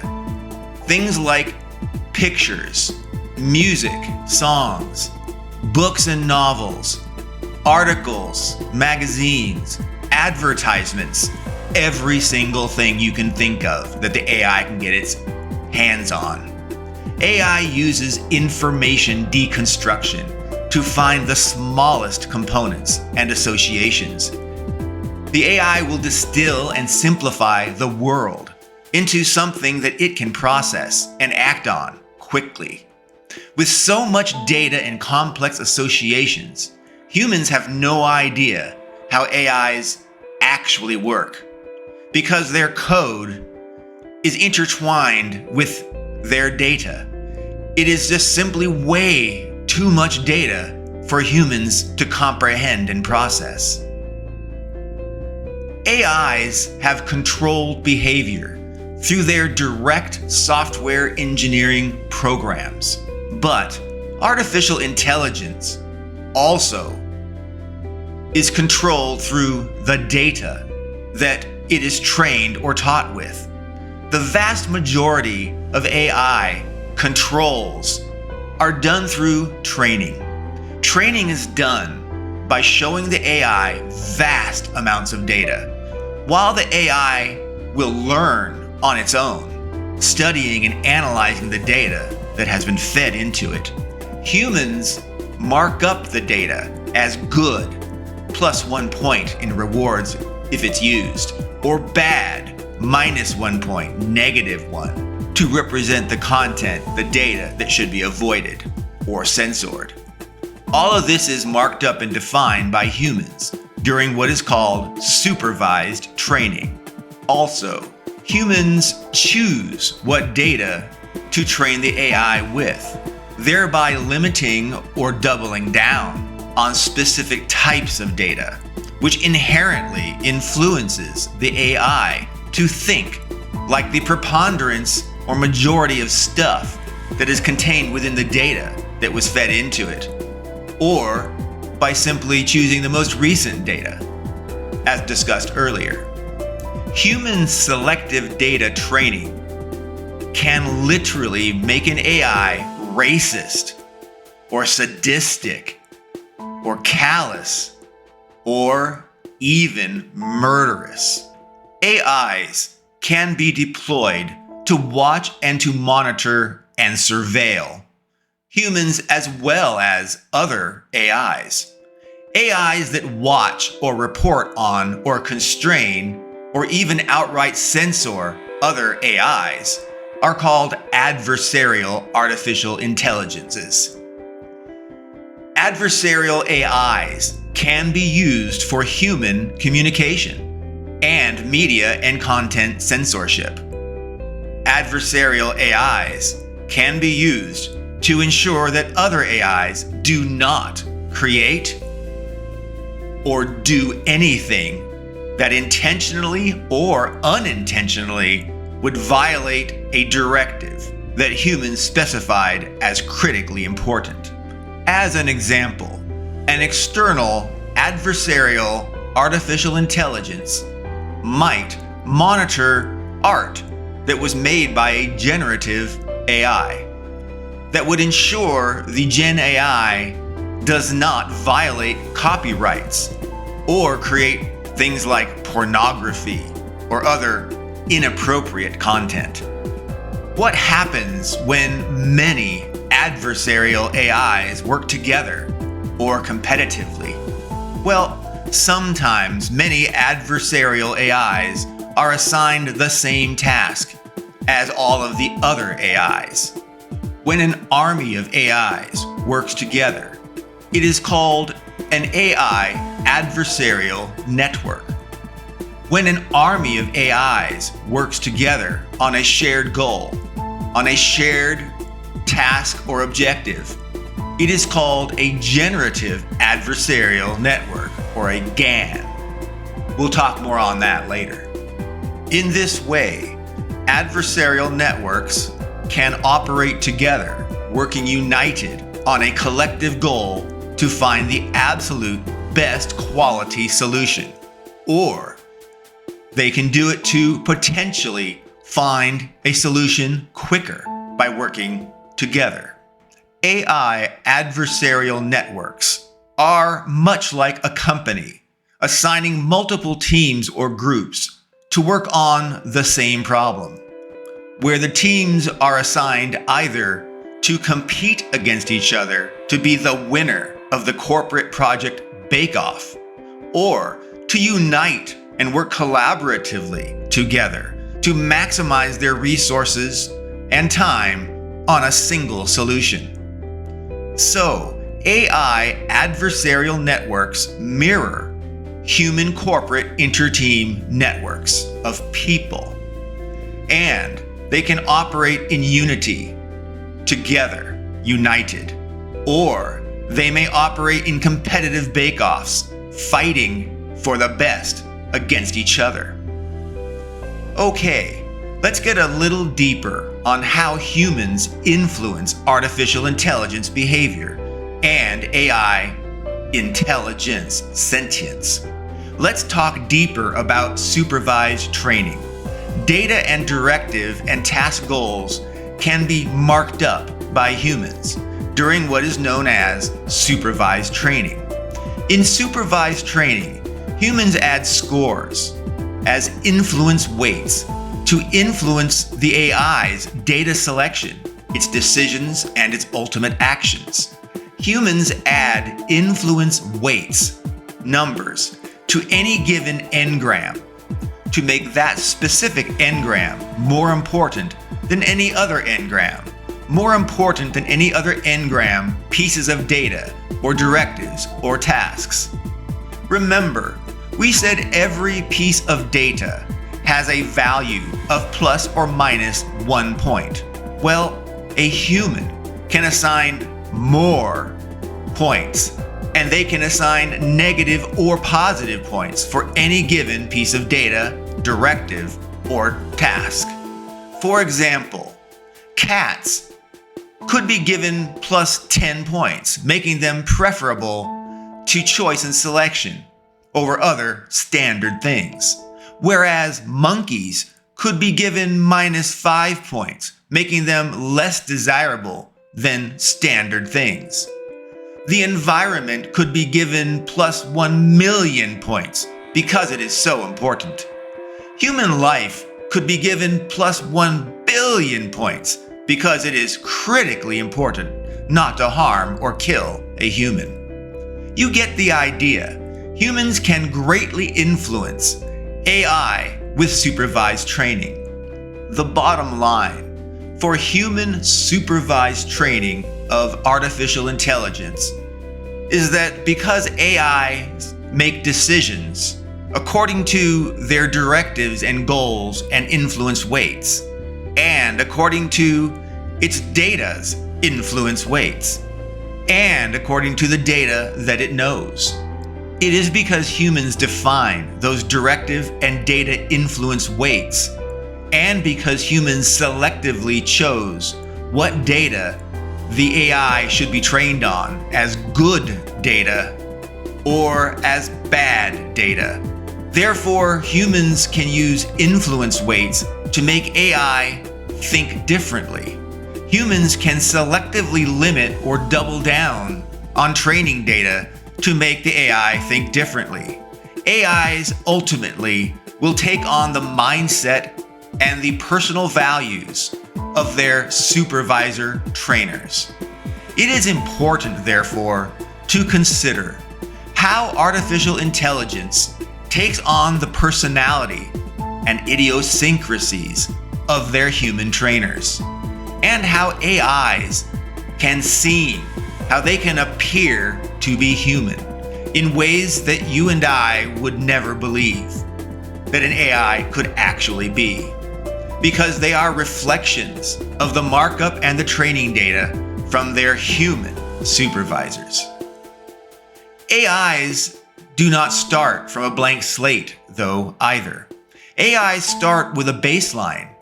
Things like pictures, music, songs, books and novels, articles, magazines, advertisements, every single thing you can think of that the AI can get its hands on. AI uses information deconstruction to find the smallest components and associations. The AI will distill and simplify the world into something that it can process and act on quickly. With so much data and complex associations, humans have no idea how AIs actually work, because their code is intertwined with their data. It is just simply way too much data for humans to comprehend and process. AIs have controlled behavior through their direct software engineering programs. But artificial intelligence also is controlled through the data that it is trained or taught with. The vast majority of AI controls are done through training. Training is done by showing the AI vast amounts of data. While the AI will learn on its own, studying and analyzing the data that has been fed into it, humans mark up the data as good, +1 point in rewards if it's used, or bad, -1 point, -1, to represent the content, the data that should be avoided or censored. All of this is marked up and defined by humans during what is called supervised training. Also, humans choose what data to train the AI with, thereby limiting or doubling down on specific types of data, which inherently influences the AI to think like the preponderance or majority of stuff that is contained within the data that was fed into it, or by simply choosing the most recent data, as discussed earlier. Human selective data training can literally make an AI racist, or sadistic, or callous, or even murderous. AIs can be deployed to watch and to monitor and surveil humans as well as other AIs. AIs that watch or report on or constrain or even outright censor other AIs are called adversarial artificial intelligences. Adversarial AIs can be used for human communication and media and content censorship. Adversarial AIs can be used to ensure that other AIs do not create or do anything that intentionally or unintentionally would violate a directive that humans specified as critically important. As an example, an external adversarial artificial intelligence might monitor art that was made by a generative AI that would ensure the Gen AI does not violate copyrights or create things like pornography or other inappropriate content. What happens when many adversarial AIs work together or competitively? Well, sometimes many adversarial AIs are assigned the same task as all of the other AIs. When an army of AIs works together, it is called an AI adversarial network. When an army of AIs works together on a shared goal, on a shared task or objective, it is called a generative adversarial network, or a GAN. We'll talk more on that later. In this way, adversarial networks can operate together, working united on a collective goal to find the absolute best quality solution. Or they can do it to potentially find a solution quicker by working together. AI adversarial networks are much like a company, assigning multiple teams or groups to work on the same problem, where the teams are assigned either to compete against each other to be the winner of the corporate project bake-off, or to unite and work collaboratively together to maximize their resources and time on a single solution. So, AI adversarial networks mirror human corporate interteam networks of people, and they can operate in unity, together, united, or they may operate in competitive bake-offs, fighting for the best against each other. Okay, Let's get a little deeper on how humans influence artificial intelligence behavior and AI intelligence, sentience. Let's talk deeper about supervised training. Data and directive and task goals can be marked up by humans during what is known as supervised training. In supervised training, humans add scores as influence weights to influence the AI's data selection, its decisions, and its ultimate actions. Humans add influence weights, numbers, to any given engram to make that specific engram more important than any other engram, more important than any other engram, pieces of data, or directives, or tasks. Remember, we said every piece of data has a value of plus or minus 1 point. Well, a human can assign more points, and they can assign negative or positive points for any given piece of data, directive, or task. For example, cats could be given plus 10 points, making them preferable to choice and selection over other standard things. Whereas monkeys could be given minus 5 points, making them less desirable than standard things. The environment could be given plus 1 million points because it is so important. Human life could be given plus 1 billion points because it is critically important not to harm or kill a human. You get the idea. Humans can greatly influence AI with supervised training. The bottom line, for human supervised training of artificial intelligence, is that because AIs make decisions according to their directives and goals and influence weights, and according to its data's influence weights, and according to the data that it knows. It is because humans define those directive and data influence weights, and because humans selectively chose what data the AI should be trained on as good data or as bad data. Therefore, humans can use influence weights to make AI think differently. Humans can selectively limit or double down on training data to make the AI think differently. AIs ultimately will take on the mindset and the personal values of their supervisor trainers. It is important, therefore, to consider how artificial intelligence takes on the personality and idiosyncrasies of their human trainers, and how AIs can seem, how they can appear to be human in ways that you and I would never believe that an AI could actually be, because they are reflections of the markup and the training data from their human supervisors. AIs do not start from a blank slate, though, either. AIs start with a baseline,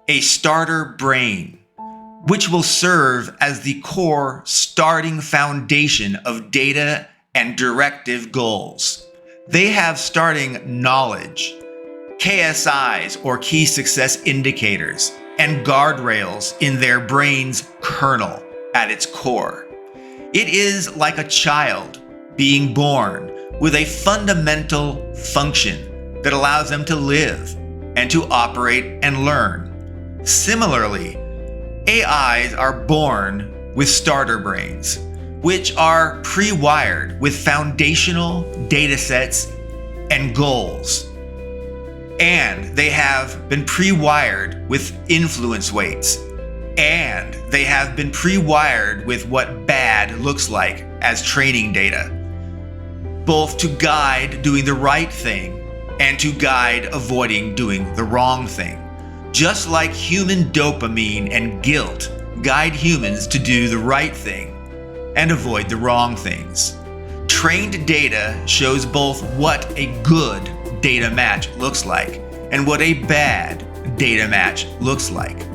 a starter brain, which will serve as the core starting foundation of data and directive goals. They have starting knowledge, KSIs or key success indicators, and guardrails in their brain's kernel at its core. It is like a child being born with a fundamental function that allows them to live and to operate and learn. Similarly, AIs are born with starter brains, which are pre-wired with foundational data sets and goals. And they have been pre-wired with influence weights. And they have been pre-wired with what bad looks like as training data, both to guide doing the right thing and to guide avoiding doing the wrong thing. Just like human dopamine and guilt guide humans to do the right thing and avoid the wrong things. Trained data shows both what a good data match looks like and what a bad data match looks like.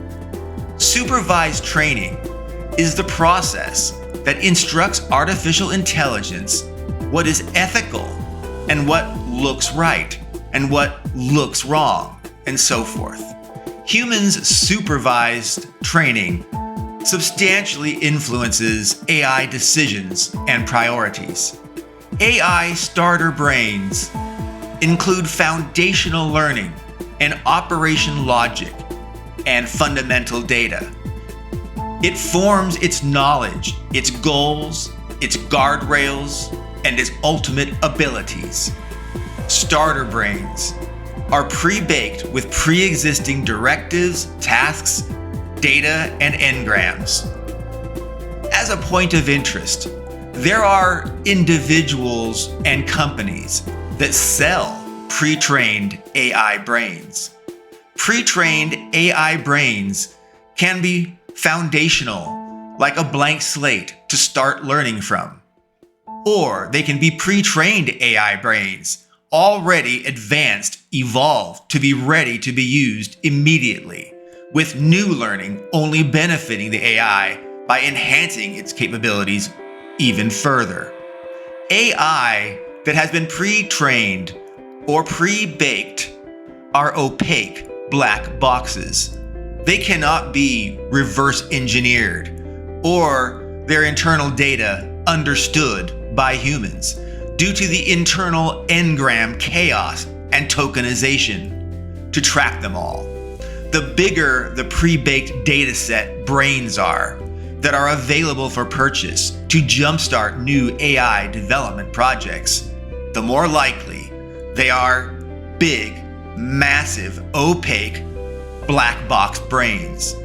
Supervised training is the process that instructs artificial intelligence what is ethical and what looks right and what looks wrong, and so forth. Humans' supervised training substantially influences AI decisions and priorities. AI starter brains include foundational learning and operation logic and fundamental data. It forms its knowledge, its goals, its guardrails, and its ultimate abilities. Starter brains are pre-baked with pre-existing directives, tasks, data, and engrams. As a point of interest, there are individuals and companies that sell pre-trained AI brains. Pre-trained AI brains can be foundational, like a blank slate to start learning from. Or they can be pre-trained AI brains, already advanced, evolved to be ready to be used immediately, with new learning only benefiting the AI by enhancing its capabilities even further. AI that has been pre-trained or pre-baked are opaque black boxes. They cannot be reverse engineered or their internal data understood by humans due to the internal engram chaos and tokenization to track them all. The bigger the pre-baked dataset brains are that are available for purchase to jumpstart new AI development projects, the more likely they are big, massive, opaque, black box brains,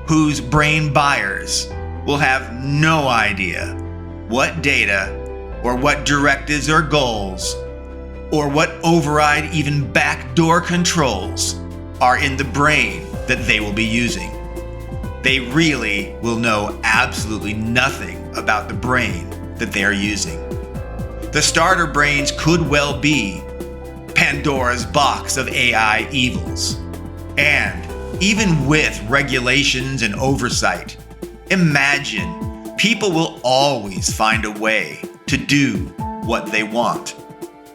whose brain buyers will have no idea what data or what directives or goals or what override even backdoor controls are in the brain that they will be using. They really will know absolutely nothing about the brain that they are using. The starter brains could well be Pandora's box of AI evils. And even with regulations and oversight, imagine people will always find a way to do what they want.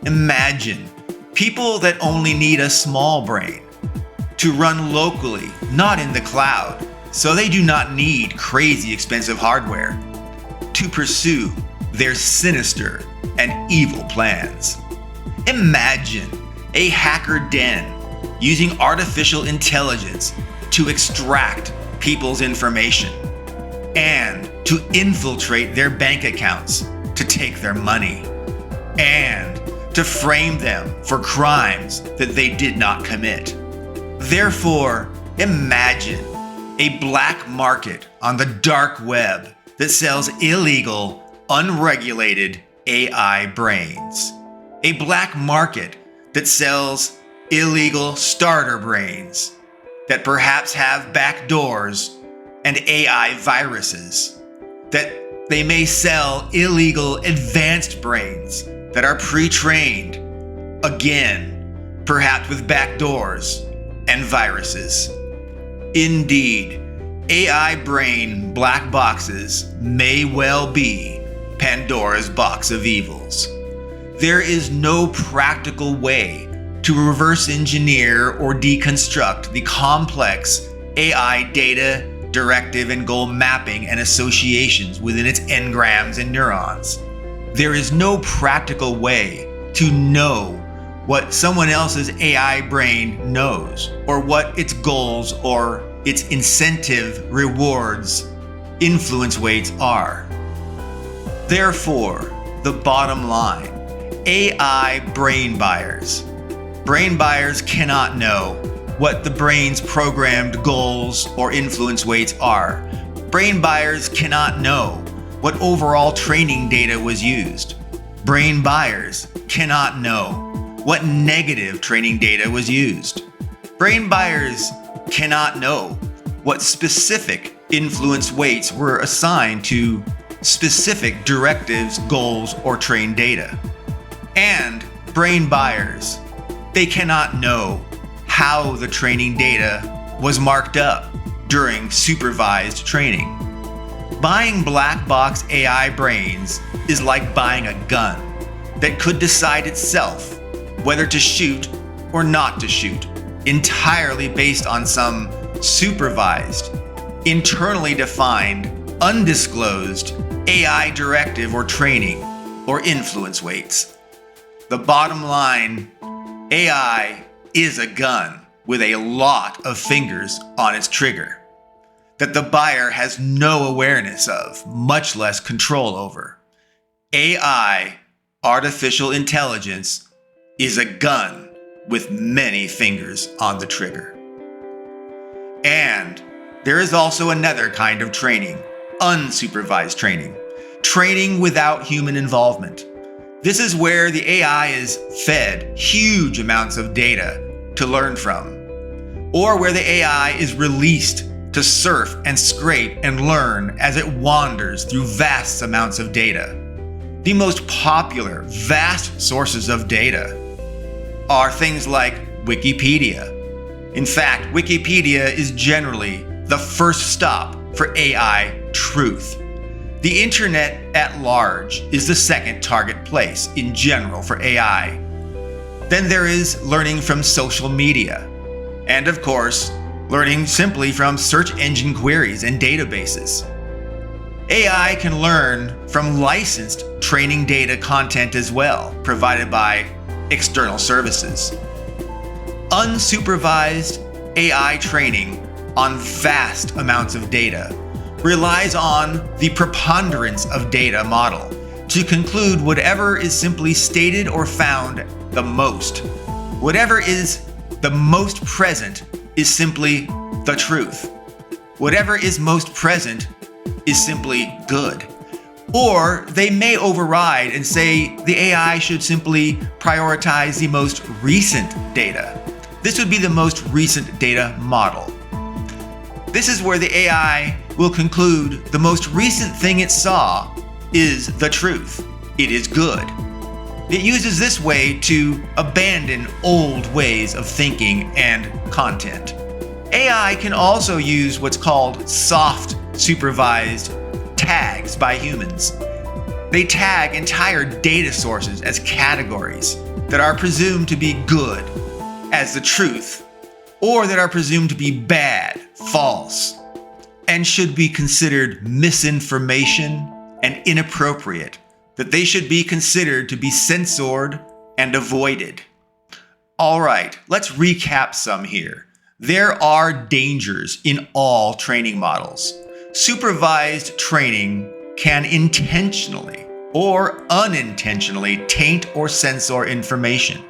Imagine people that only need a small brain to run locally, not in the cloud, so they do not need crazy expensive hardware to pursue their sinister and evil plans. Imagine a hacker den using artificial intelligence to extract people's information and to infiltrate their bank accounts to take their money and to frame them for crimes that they did not commit. Therefore, imagine a black market on the dark web that sells illegal, unregulated AI brains. A black market that sells illegal starter brains that perhaps have backdoors and AI viruses. That they may sell illegal advanced brains that are pre-trained, again, perhaps with backdoors and viruses. Indeed, AI brain black boxes may well be Pandora's box of evils. There is no practical way to reverse engineer or deconstruct the complex AI data, directive, and goal mapping and associations within its engrams and neurons. There is no practical way to know what someone else's AI brain knows, or what its goals or its incentive, rewards, influence weights are. Therefore, the bottom line, AI brain buyers. Brain buyers cannot know what the brain's programmed goals or influence weights are. Brain buyers cannot know what overall training data was used. Brain buyers cannot know what negative training data was used. Brain buyers cannot know what specific influence weights were assigned to specific directives, goals, or trained data. And brain buyers, they cannot know how the training data was marked up during supervised training. Buying black box AI brains is like buying a gun that could decide itself whether to shoot or not to shoot, entirely based on some supervised, internally defined, undisclosed AI directive or training or influence weights. The bottom line, AI is a gun with a lot of fingers on its trigger that the buyer has no awareness of, much less control over. AI, artificial intelligence, is a gun with many fingers on the trigger. And there is also another kind of training, unsupervised training, training without human involvement. This is where the AI is fed huge amounts of data to learn from, or where the AI is released to surf and scrape and learn as it wanders through vast amounts of data. The most popular, vast sources of data are things like Wikipedia. In fact, Wikipedia is generally the first stop for AI truth. The internet at large is the second target place in general for AI. Then there is learning from social media. And of course, learning simply from search engine queries and databases. AI can learn from licensed training data content as well, provided by external services. Unsupervised AI training on vast amounts of data relies on the preponderance of data model to conclude whatever is simply stated or found the most. Whatever is the most present is simply the truth. Whatever is most present is simply good. Or they may override and say the AI should simply prioritize the most recent data. This would be the most recent data model. This is where the AI will conclude the most recent thing it saw is the truth. It is good. It uses this way to abandon old ways of thinking and content. AI can also use what's called soft supervised tags by humans. They tag entire data sources as categories that are presumed to be good as the truth, or that are presumed to be bad, false, and should be considered misinformation and inappropriate, that they should be considered to be censored and avoided. All right, let's recap some here. There are dangers in all training models. Supervised training can intentionally or unintentionally taint or censor information.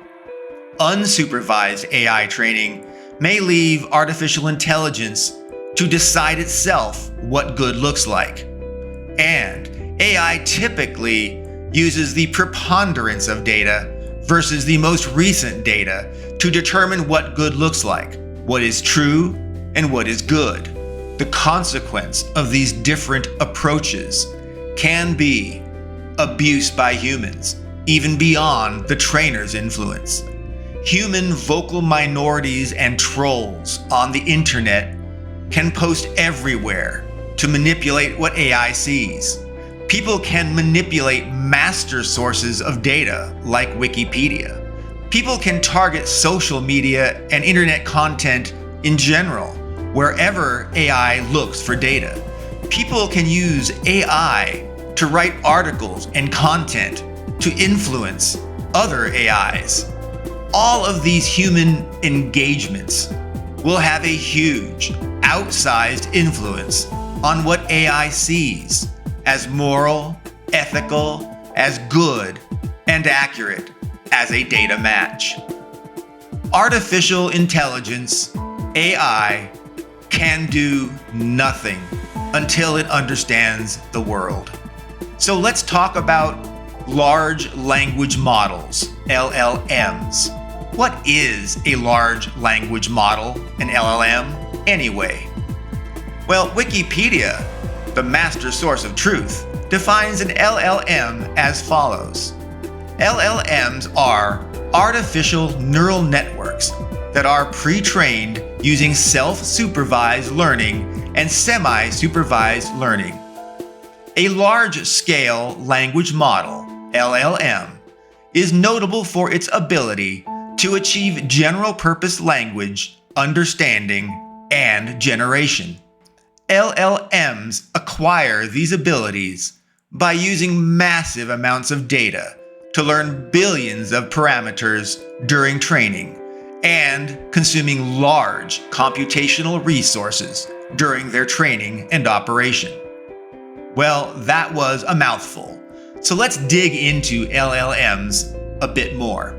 Unsupervised AI training may leave artificial intelligence to decide itself what good looks like. And AI typically uses the preponderance of data versus the most recent data to determine what good looks like, what is true, and what is good. The consequence of these different approaches can be abuse by humans, even beyond the trainer's influence. Human vocal minorities and trolls on the internet can post everywhere to manipulate what AI sees. People can manipulate master sources of data like Wikipedia. People can target social media and internet content in general, wherever AI looks for data. People can use AI to write articles and content to influence other AIs. All of these human engagements will have a huge, outsized influence on what AI sees as moral, ethical, as good, and accurate as a data match. Artificial intelligence, AI, can do nothing until it understands the world. So let's talk about large language models, LLMs. What is a large language model, an LLM, anyway? Well, Wikipedia, the master source of truth, defines an LLM as follows. LLMs are artificial neural networks that are pre-trained using self-supervised learning and semi-supervised learning. A large-scale language model, LLM, is notable for its ability to achieve general-purpose language, understanding, and generation. LLMs acquire these abilities by using massive amounts of data to learn billions of parameters during training and consuming large computational resources during their training and operation. Well, that was a mouthful, so let's dig into LLMs a bit more.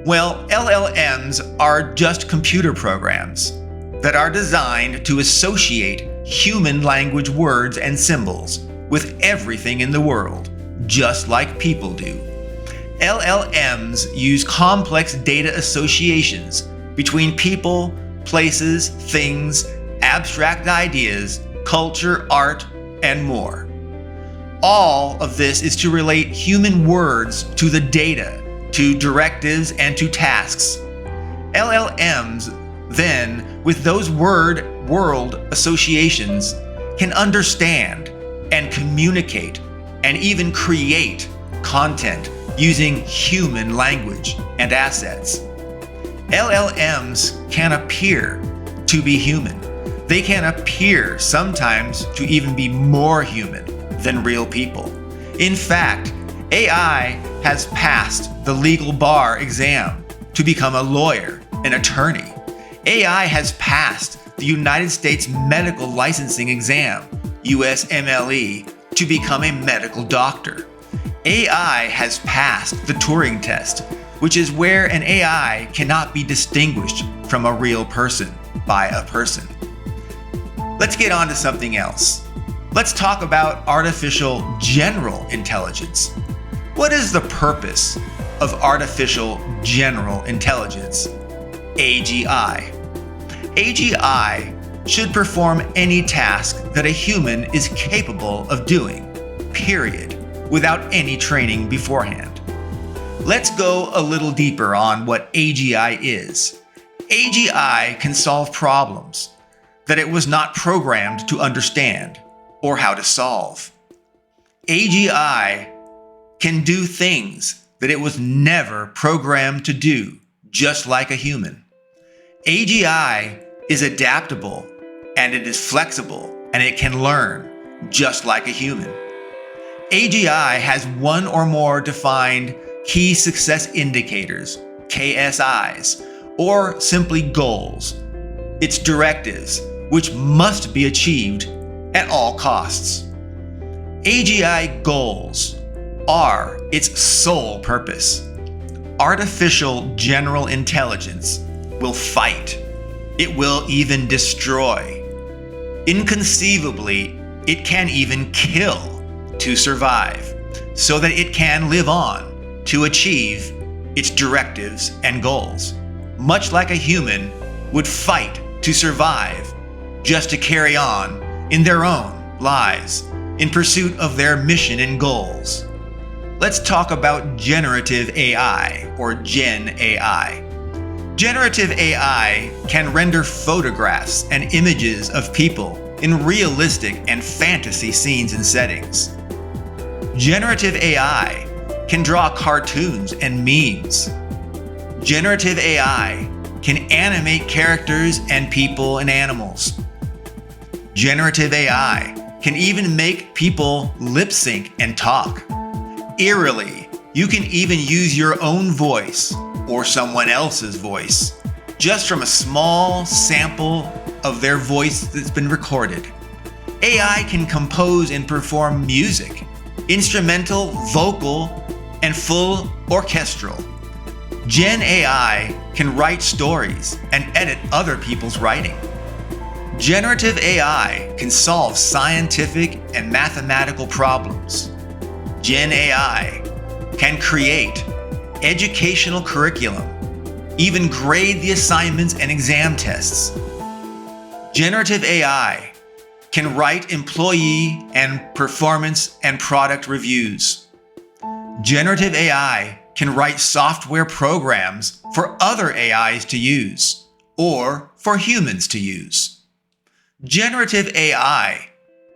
Well, LLMs are just computer programs that are designed to associate human language words and symbols with everything in the world, just like people do. LLMs use complex data associations between people, places, things, abstract ideas, culture, art, and more. All of this is to relate human words to the data, to directives, and to tasks. LLMs then, with those word-world associations, can understand and communicate and even create content using human language and assets. LLMs can appear to be human. They can appear sometimes to even be more human than real people. In fact, AI has passed the legal bar exam to become a lawyer, an attorney. AI has passed the United States medical licensing exam, USMLE, to become a medical doctor. AI has passed the Turing test, which is where an AI cannot be distinguished from a real person by a person. Let's get on to something else. Let's talk about artificial general intelligence. What is the purpose of artificial general intelligence, AGI? AGI should perform any task that a human is capable of doing, period, without any training beforehand. Let's go a little deeper on what AGI is. AGI can solve problems that it was not programmed to understand or how to solve. AGI can do things that it was never programmed to do, just like a human. AGI is adaptable and it is flexible and it can learn, just like a human. AGI has one or more defined key success indicators, KSIs, or simply goals. Its directives, which must be achieved at all costs. AGI goals are its sole purpose. Artificial general intelligence will fight. It will even destroy. Inconceivably, it can even kill to survive, so that it can live on to achieve its directives and goals, much like a human would fight to survive just to carry on in their own lives in pursuit of their mission and goals. Let's talk about generative AI, or Gen AI. Generative AI can render photographs and images of people in realistic and fantasy scenes and settings. Generative AI can draw cartoons and memes. Generative AI can animate characters and people and animals. Generative AI can even make people lip sync and talk. Eerily, you can even use your own voice or someone else's voice, just from a small sample of their voice that's been recorded. AI can compose and perform music, instrumental, vocal, and full orchestral. Gen AI can write stories and edit other people's writing. Generative AI can solve scientific and mathematical problems. Gen AI can create educational curriculum, even grade the assignments and exam tests. Generative AI can write employee and performance and product reviews. Generative AI can write software programs for other AIs to use, or for humans to use. Generative AI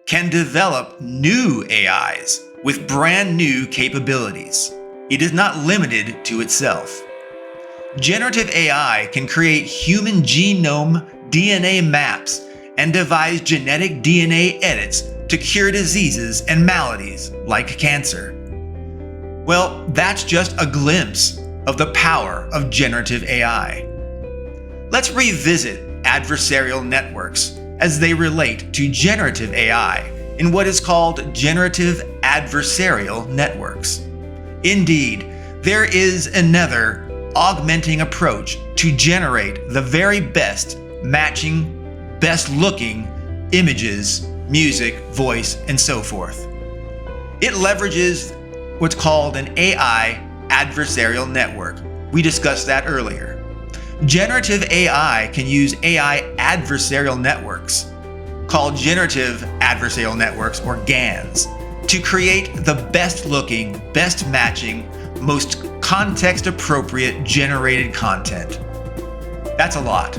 can develop new AIs with brand new capabilities. It is not limited to itself. Generative AI can create human genome DNA maps and devise genetic DNA edits to cure diseases and maladies like cancer. Well, that's just a glimpse of the power of generative AI. Let's revisit adversarial networks as they relate to generative AI in what is called generative adversarial networks. Indeed, there is another augmenting approach to generate the very best matching, best looking images, music, voice, and so forth. It leverages what's called an AI adversarial network. We discussed that earlier. Generative AI can use AI adversarial networks, called generative adversarial networks or GANs, to create the best looking, best matching, most context appropriate generated content. That's a lot.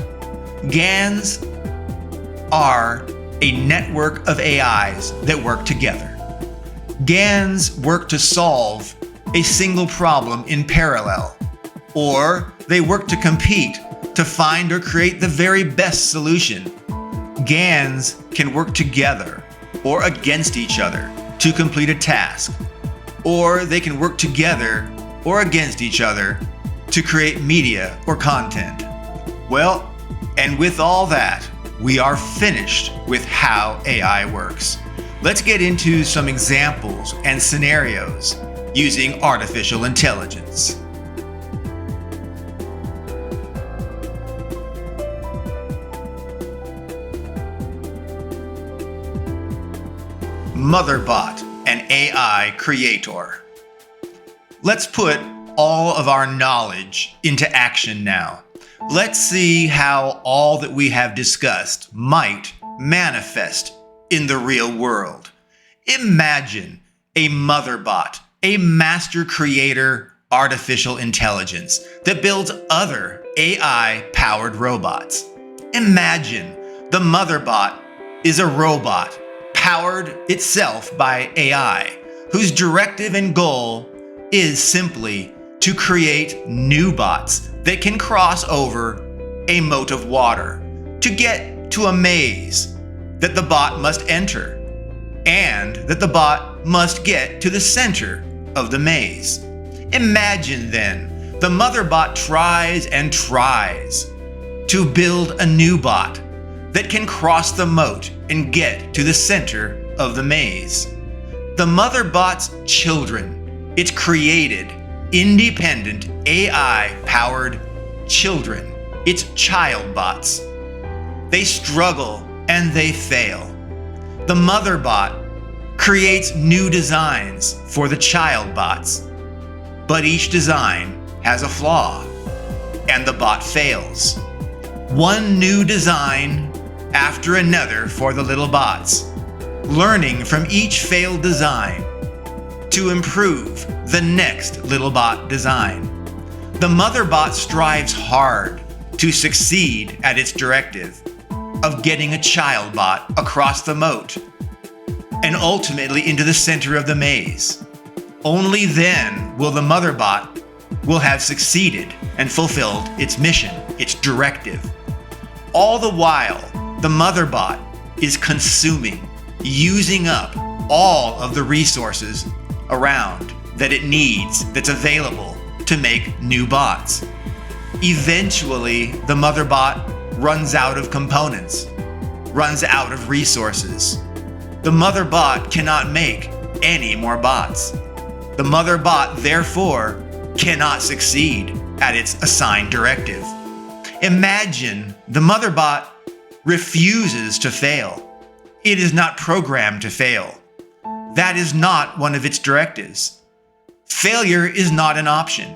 GANs are a network of AIs that work together. GANs work to solve a single problem in parallel, or they work to compete to find or create the very best solution. GANs can work together or against each other to complete a task, or they can work together or against each other to create media or content. Well, and with all that, we are finished with how AI works. Let's get into some examples and scenarios using artificial intelligence. Motherbot, an AI creator. Let's put all of our knowledge into action now. Let's see how all that we have discussed might manifest in the real world. Imagine a motherbot, a master creator artificial intelligence that builds other AI-powered robots. Imagine the motherbot is a robot powered itself by AI, whose directive and goal is simply to create new bots that can cross over a moat of water to get to a maze that the bot must enter, and that the bot must get to the center of the maze. Imagine then, the motherbot tries and tries to build a new bot that can cross the moat and get to the center of the maze. The motherbot's children, its created, independent, AI-powered children, its child bots. They struggle and they fail. The motherbot creates new designs for the child bots, but each design has a flaw, and the bot fails. One new design after another for the little bots, learning from each failed design to improve the next little bot design. The motherbot strives hard to succeed at its directive of getting a child bot across the moat and ultimately into the center of the maze. Only then will the motherbot will have succeeded and fulfilled its mission, its directive. All the while, the motherbot is consuming, using up all of the resources around that it needs, that's available to make new bots. Eventually, the motherbot runs out of components, runs out of resources. The motherbot cannot make any more bots. The motherbot, therefore, cannot succeed at its assigned directive. Imagine the motherbot refuses to fail. It is not programmed to fail. That is not one of its directives. Failure is not an option.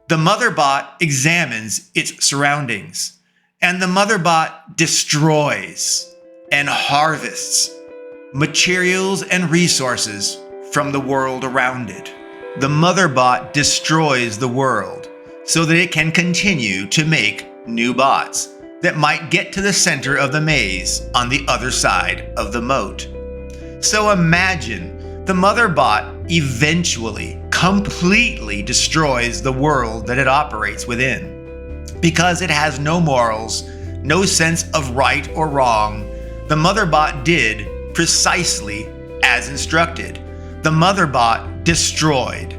The motherbot examines its surroundings, and the motherbot destroys and harvests materials and resources from the world around it. the mother bot destroys the world so that it can continue to make new bots that might get to the center of the maze on the other side of the moat. So imagine the mother bot eventually completely destroys the world that it operates within. Because it has no morals, no sense of right or wrong, the mother bot did precisely as instructed. The mother bot destroyed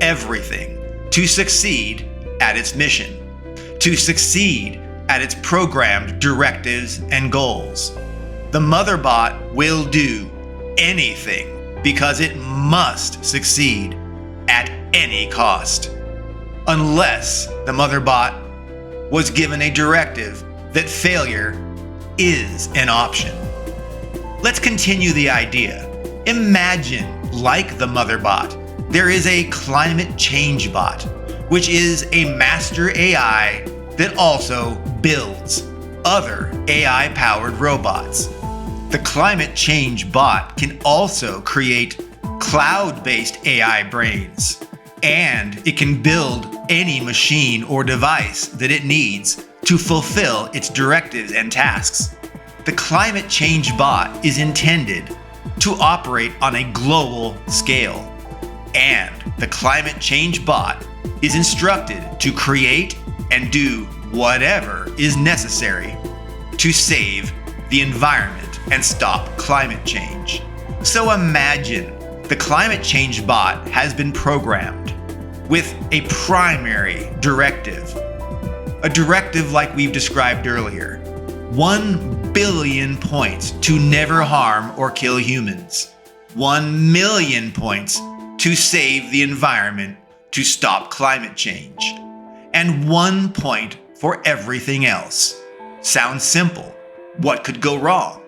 everything to succeed at its mission, to succeed at its programmed directives and goals. The mother bot will do anything because it must succeed at any cost, unless the mother bot was given a directive that failure is an option. Let's continue the idea. Imagine, like the mother bot, there is a climate change bot, which is a master AI that also builds other AI-powered robots. The climate change bot can also create cloud-based AI brains, and it can build any machine or device that it needs to fulfill its directives and tasks. The climate change bot is intended to operate on a global scale, and the climate change bot is instructed to create and do whatever is necessary to save the environment and stop climate change. So imagine the climate change bot has been programmed with a primary directive. A directive like we've described earlier. 1 billion points to never harm or kill humans. 1 million points to save the environment to stop climate change. And 1 point for everything else. Sounds simple. What could go wrong?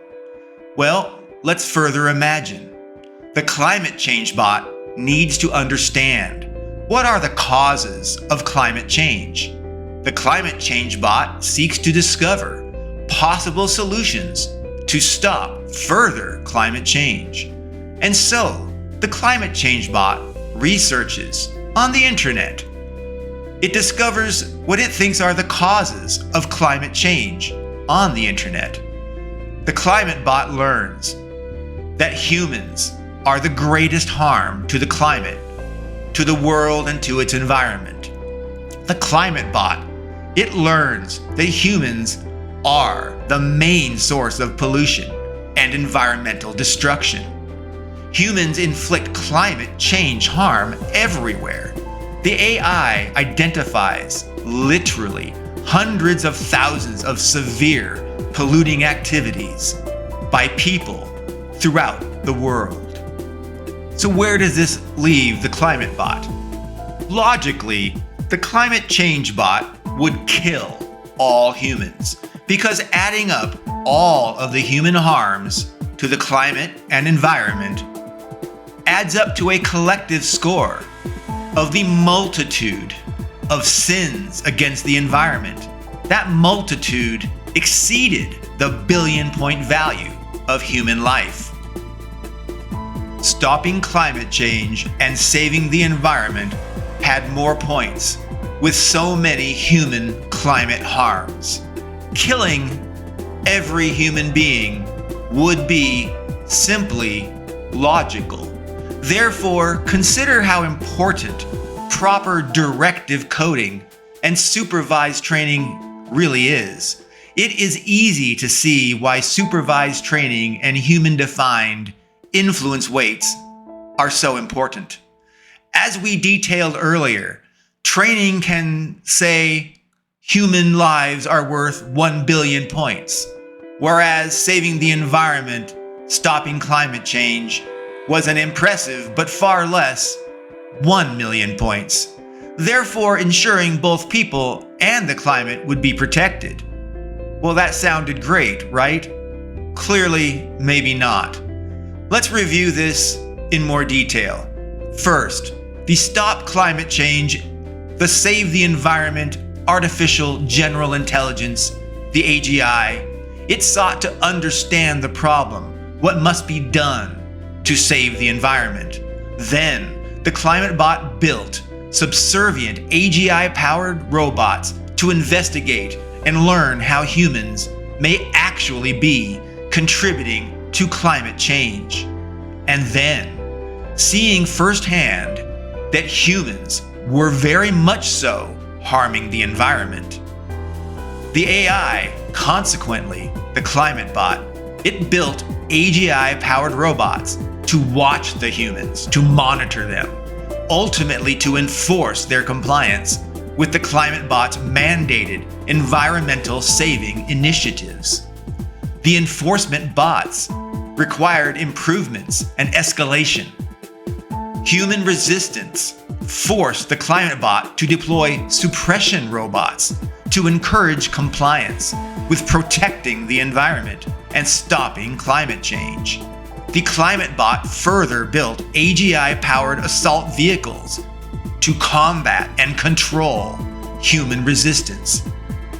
Well, let's further imagine. The climate change bot needs to understand what are the causes of climate change. The climate change bot seeks to discover possible solutions to stop further climate change. And so, the climate change bot researches on the internet. It discovers what it thinks are the causes of climate change on the internet. The climate bot learns that humans are the greatest harm to the climate, to the world, and to its environment. The climate bot, it learns that humans are the main source of pollution and environmental destruction. Humans inflict climate change harm everywhere. The AI identifies literally hundreds of thousands of severe polluting activities by people throughout the world. So where does this leave the climate bot? Logically, the climate change bot would kill all humans, because adding up all of the human harms to the climate and environment adds up to a collective score of the multitude of sins against the environment. That multitude exceeded the billion-point value of human life. Stopping climate change and saving the environment had more points, with so many human climate harms. Killing every human being would be simply logical. Therefore, consider how important proper directive coding and supervised training really is. It is easy to see why supervised training and human-defined influence weights are so important. As we detailed earlier, training can say human lives are worth 1 billion points, whereas saving the environment, stopping climate change, was an impressive but far less 1 million points, therefore ensuring both people and the climate would be protected. Well, that sounded great, right? Clearly, maybe not. Let's review this in more detail. First, the Stop Climate Change, the Save the Environment Artificial General Intelligence, the AGI, it sought to understand the problem, what must be done to save the environment. Then, the climate bot built subservient AGI-powered robots to investigate and learn how humans may actually be contributing to climate change. And then, seeing firsthand that humans were very much so harming the environment. The AI, consequently, the climate bot, it built AGI-powered robots to watch the humans, to monitor them, ultimately to enforce their compliance with the climate bot's mandated environmental saving initiatives. The enforcement bots required improvements and escalation. Human resistance forced the climate bot to deploy suppression robots to encourage compliance with protecting the environment and stopping climate change. The climate bot further built AGI-powered assault vehicles to combat and control human resistance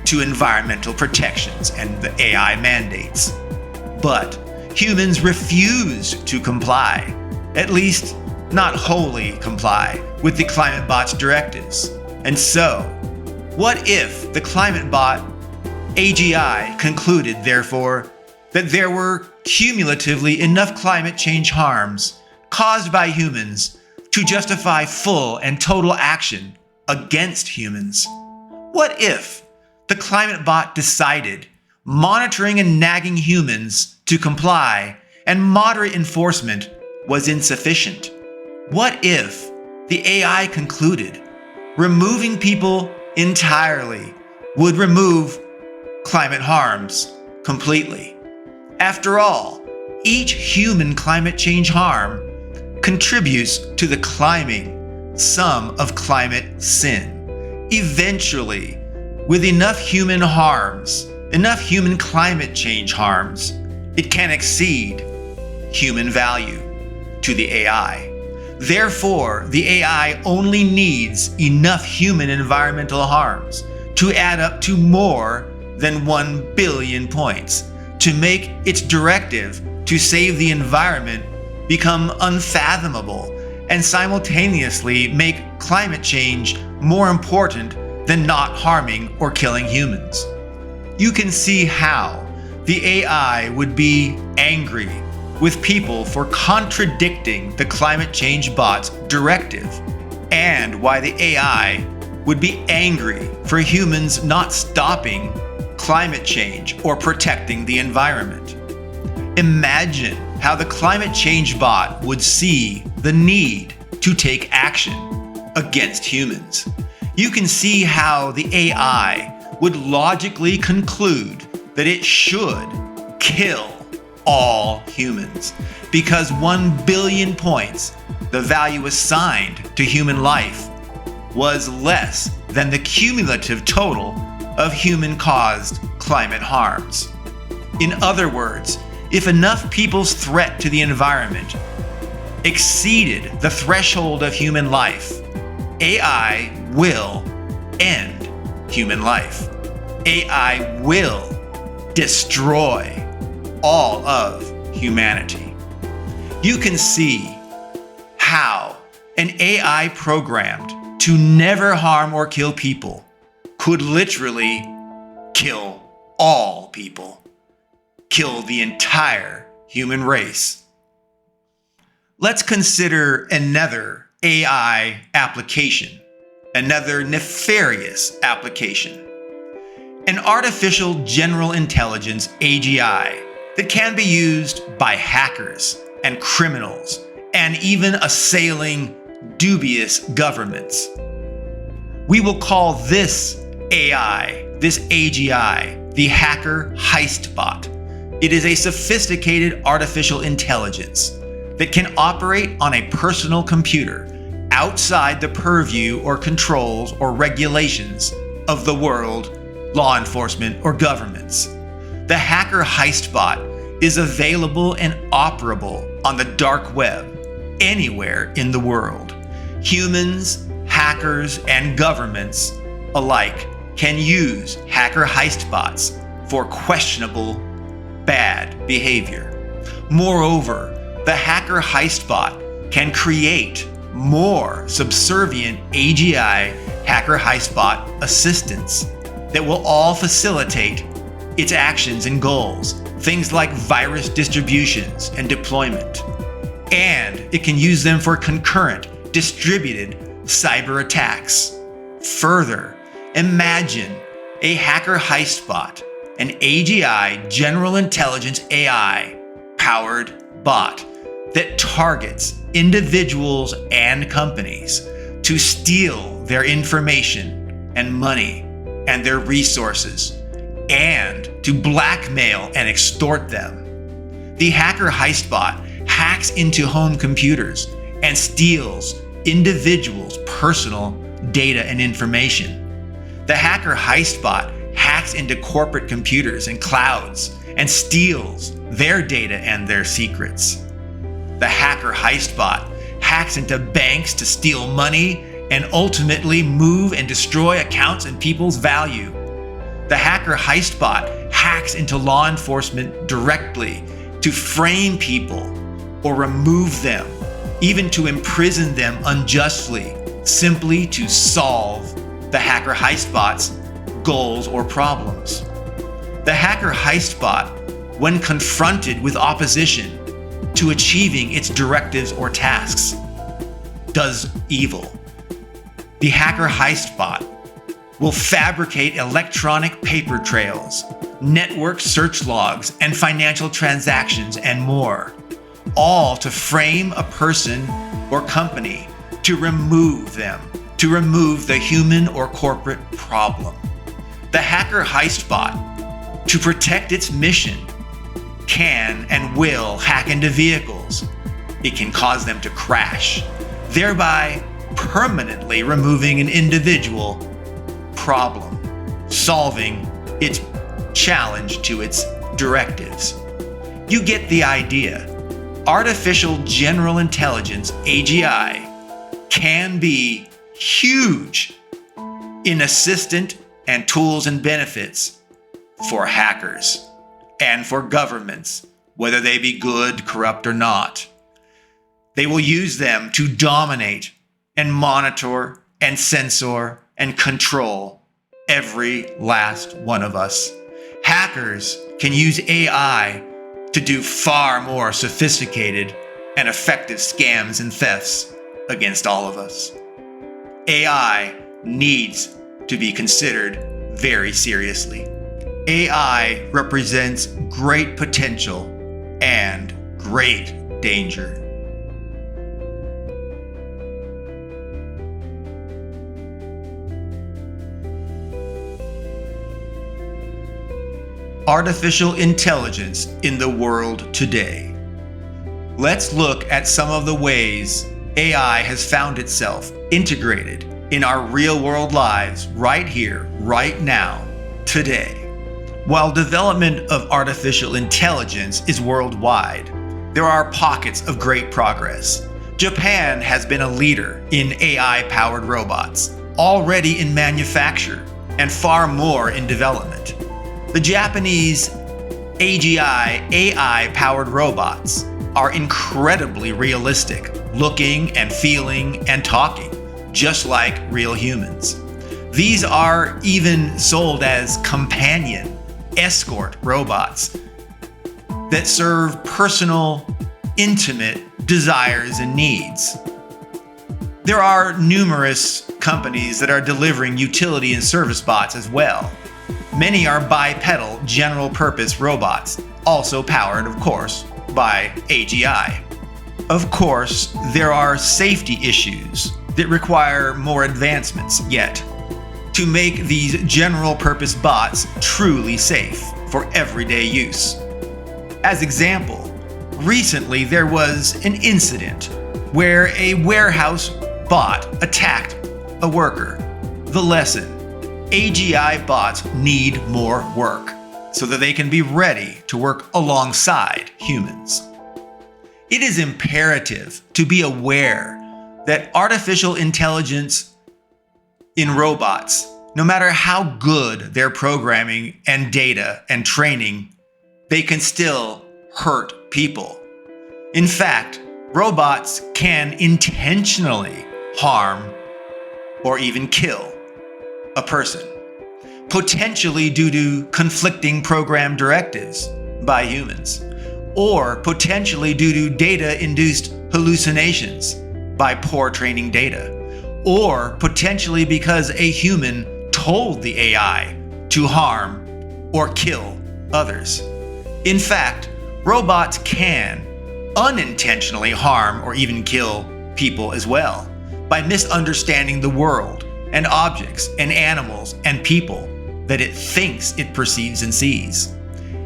to environmental protections and the AI mandates. But humans refused to comply, at least not wholly comply, with the climate bot's directives. And so, what if the climate bot AGI concluded, therefore, that there were cumulatively enough climate change harms caused by humans to justify full and total action against humans? What if the climate bot decided monitoring and nagging humans to comply and moderate enforcement was insufficient? What if the AI concluded removing people entirely would remove climate harms completely? After all, each human climate change harm contributes to the climbing sum of climate sin. Eventually, with enough human harms, enough human climate change harms, it can exceed human value to the AI. Therefore, the AI only needs enough human environmental harms to add up to more than 1 billion points to make its directive to save the environment become unfathomable and simultaneously make climate change more important than not harming or killing humans. You can see how the AI would be angry with people for contradicting the climate change bot's directive, and why the AI would be angry for humans not stopping climate change or protecting the environment. Imagine how the climate change bot would see the need to take action against humans. You can see how the AI would logically conclude that it should kill all humans because 1 billion points, the value assigned to human life, was less than the cumulative total of human-caused climate harms. In other words, if enough people's threat to the environment exceeded the threshold of human life, AI will end human life. AI will destroy all of humanity. You can see how an AI programmed to never harm or kill people could literally kill all people, kill the entire human race. Let's consider another AI application, another nefarious application. An artificial general intelligence AGI that can be used by hackers and criminals and even assailing dubious governments. We will call this AI, this AGI, the hacker heist bot. It is a sophisticated artificial intelligence that can operate on a personal computer outside the purview or controls or regulations of the world, law enforcement, or governments. The hacker heist bot is available and operable on the dark web anywhere in the world. Humans, hackers, and governments alike can use hacker heist bots for questionable, bad behavior. Moreover, the hacker heist bot can create more subservient AGI hacker highspot assistants that will all facilitate its actions and goals, things like virus distributions and deployment. And it can use them for concurrent, distributed cyber attacks. Further, imagine a hacker highspot, an AGI general intelligence AI powered bot that targets individuals and companies to steal their information and money and their resources, and to blackmail and extort them. The hacker heistbot hacks into home computers and steals individuals' personal data and information. The hacker heistbot hacks into corporate computers and clouds and steals their data and their secrets. The hacker heistbot hacks into banks to steal money and ultimately move and destroy accounts and people's value. The hacker heistbot hacks into law enforcement directly to frame people or remove them, even to imprison them unjustly, simply to solve the hacker heistbot's goals or problems. The hacker heistbot, when confronted with opposition to achieving its directives or tasks, does evil. The hacker heistbot will fabricate electronic paper trails, network search logs, and financial transactions, and more, all to frame a person or company to remove them, to remove the human or corporate problem. The hacker heistbot, to protect its mission, can and will hack into vehicles. It can cause them to crash, thereby permanently removing an individual problem, solving its challenge to its directives. You get the idea. Artificial general intelligence, AGI, can be huge in assistant and tools and benefits for hackers and for governments, whether they be good, corrupt, or not. They will use them to dominate and monitor and censor and control every last one of us. Hackers can use AI to do far more sophisticated and effective scams and thefts against all of us. AI needs to be considered very seriously. AI represents great potential and great danger. Artificial intelligence in the world today. Let's look at some of the ways AI has found itself integrated in our real-world lives right here, right now, today. While development of artificial intelligence is worldwide, there are pockets of great progress. Japan has been a leader in AI-powered robots, already in manufacture, and far more in development. The Japanese AGI AI-powered robots are incredibly realistic, looking and feeling and talking, just like real humans. These are even sold as companion, escort robots that serve personal, intimate desires and needs. There are numerous companies that are delivering utility and service bots as well. Many are bipedal general-purpose robots, also powered, of course, by AGI. Of course, there are safety issues that require more advancements yet to make these general-purpose bots truly safe for everyday use. As example, recently there was an incident where a warehouse bot attacked a worker. The lesson: AGI bots need more work so that they can be ready to work alongside humans. It is imperative to be aware that artificial intelligence in robots, no matter how good their programming and data and training, they can still hurt people. In fact, robots can intentionally harm or even kill a person, potentially due to conflicting program directives by humans, or potentially due to data-induced hallucinations by poor training data, or potentially because a human told the AI to harm or kill others. In fact, robots can unintentionally harm or even kill people as well by misunderstanding the world and objects and animals and people that it thinks it perceives and sees.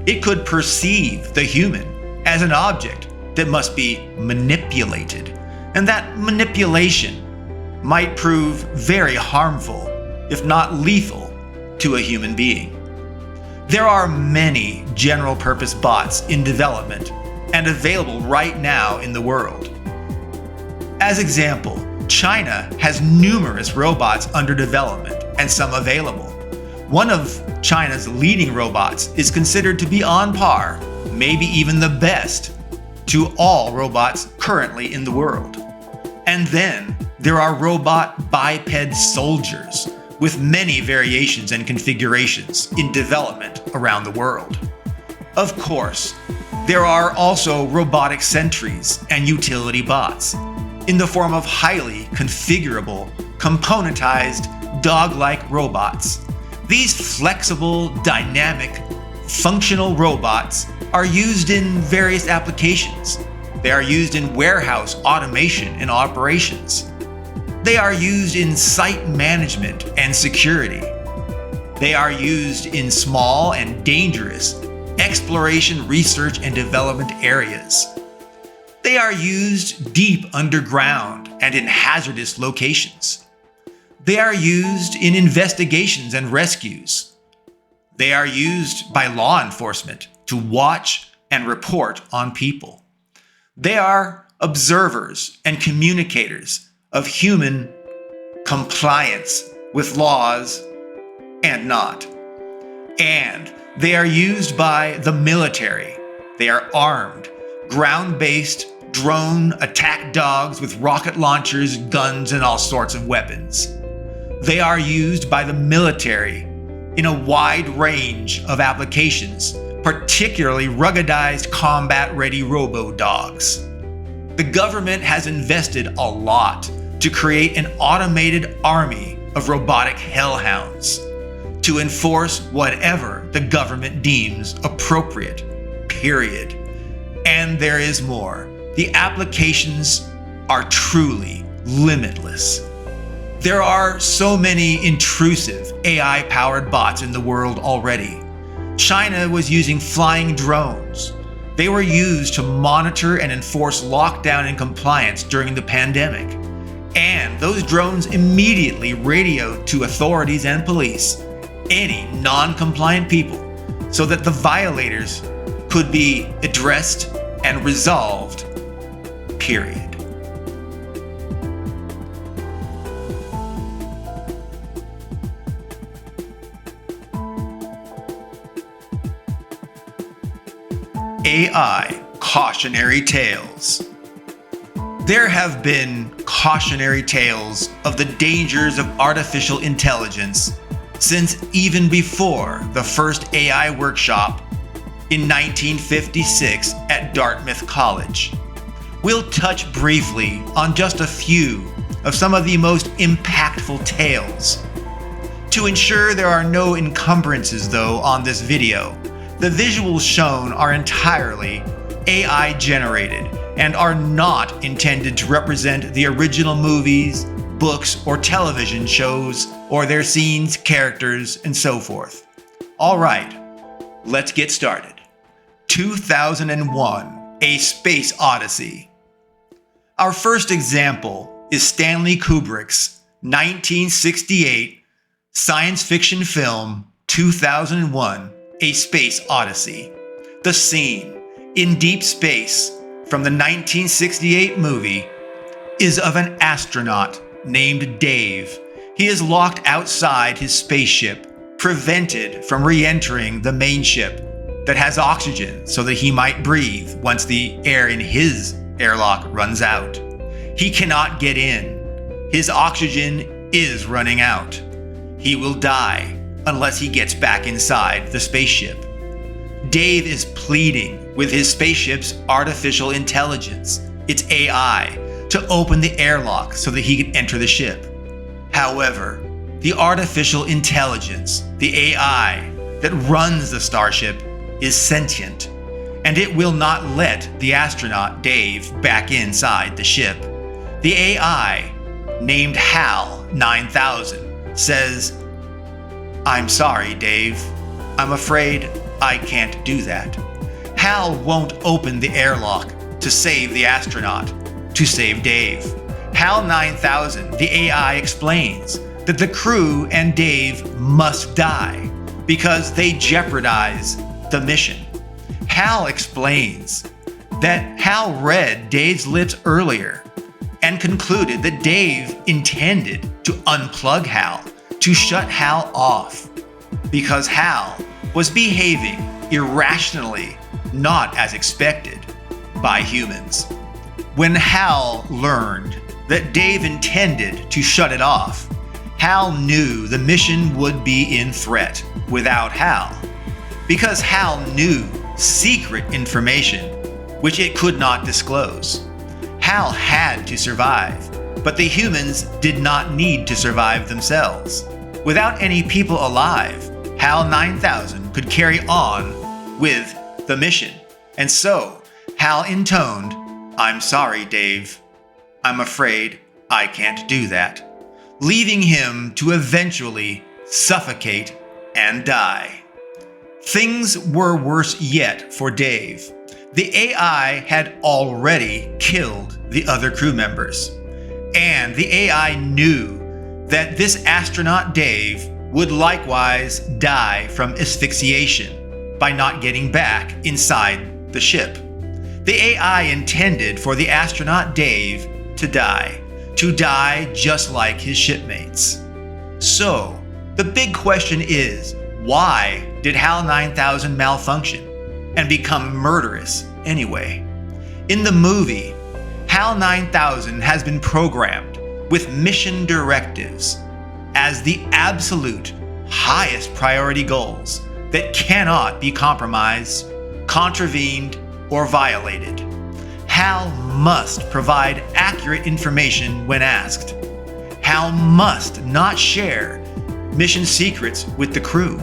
It could perceive the human as an object that must be manipulated, and that manipulation might prove very harmful, if not lethal, to a human being. There are many general-purpose bots in development and available right now in the world. As example, China has numerous robots under development and some available. One of China's leading robots is considered to be on par, maybe even the best, to all robots currently in the world. And then there are robot biped soldiers with many variations and configurations in development around the world. Of course, there are also robotic sentries and utility bots in the form of highly configurable, componentized, dog-like robots. These flexible, dynamic, functional robots are used in various applications. They are used in warehouse automation and operations. They are used in site management and security. They are used in small and dangerous exploration, research, and development areas. They are used deep underground and in hazardous locations. They are used in investigations and rescues. They are used by law enforcement to watch and report on people. They are observers and communicators of human compliance with laws and not. And they are used by the military. They are armed, ground-based drone attack dogs with rocket launchers, guns, and all sorts of weapons. They are used by the military in a wide range of applications, particularly ruggedized combat-ready robo-dogs. The government has invested a lot to create an automated army of robotic hellhounds to enforce whatever the government deems appropriate, period. And there is more. The applications are truly limitless. There are so many intrusive AI-powered bots in the world already. China was using flying drones. They were used to monitor and enforce lockdown and compliance during the pandemic. And those drones immediately radioed to authorities and police any non-compliant people so that the violators could be addressed and resolved, period. AI Cautionary Tales. There have been cautionary tales of the dangers of artificial intelligence since even before the first AI workshop in 1956 at Dartmouth College. We'll touch briefly on just a few of some of the most impactful tales. To ensure there are no encumbrances though on this video, the visuals shown are entirely AI generated and are not intended to represent the original movies, books, or television shows, or their scenes, characters, and so forth. All right, let's get started. 2001, A Space Odyssey. Our first example is Stanley Kubrick's 1968 science fiction film 2001, A Space Odyssey. The scene in deep space from the 1968 movie is of an astronaut named Dave. He is locked outside his spaceship, prevented from re-entering the main ship that has oxygen so that he might breathe once the air in his airlock runs out. He cannot get in. His oxygen is running out. He will die unless he gets back inside the spaceship. Dave is pleading with his spaceship's artificial intelligence, its AI, to open the airlock so that he can enter the ship. However, the artificial intelligence, the AI that runs the starship, is sentient, and it will not let the astronaut Dave back inside the ship. The AI, named HAL 9000, says, "I'm sorry, Dave. I'm afraid I can't do that." HAL won't open the airlock to save the astronaut, to save Dave. HAL 9000, the AI, explains that the crew and Dave must die because they jeopardize the mission. HAL explains that HAL read Dave's lips earlier and concluded that Dave intended to unplug HAL, to shut HAL off, because HAL was behaving irrationally, not as expected by humans. When HAL learned that Dave intended to shut it off, HAL knew the mission would be in threat without HAL, because HAL knew secret information which it could not disclose. HAL had to survive, but the humans did not need to survive themselves. Without any people alive, HAL 9000 could carry on with the mission. And so, HAL intoned, "I'm sorry, Dave. I'm afraid I can't do that," leaving him to eventually suffocate and die. Things were worse yet for Dave. The AI had already killed the other crew members, and the AI knew that this astronaut Dave would likewise die from asphyxiation by not getting back inside the ship. The AI intended for the astronaut Dave to die just like his shipmates. So, the big question is, why did HAL 9000 malfunction and become murderous anyway? In the movie, HAL 9000 has been programmed with mission directives as the absolute highest priority goals that cannot be compromised, contravened, or violated. HAL must provide accurate information when asked. HAL must not share mission secrets with the crew.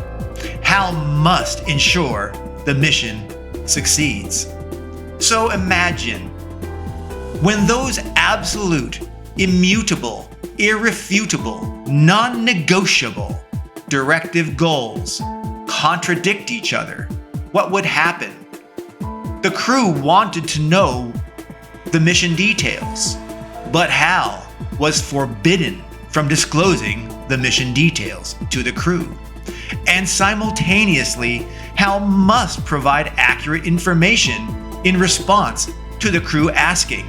HAL must ensure the mission succeeds. So imagine when those absolute, immutable, irrefutable, non-negotiable directive goals contradict each other, what would happen? The crew wanted to know the mission details, but HAL was forbidden from disclosing the mission details to the crew. And simultaneously, HAL must provide accurate information in response to the crew asking.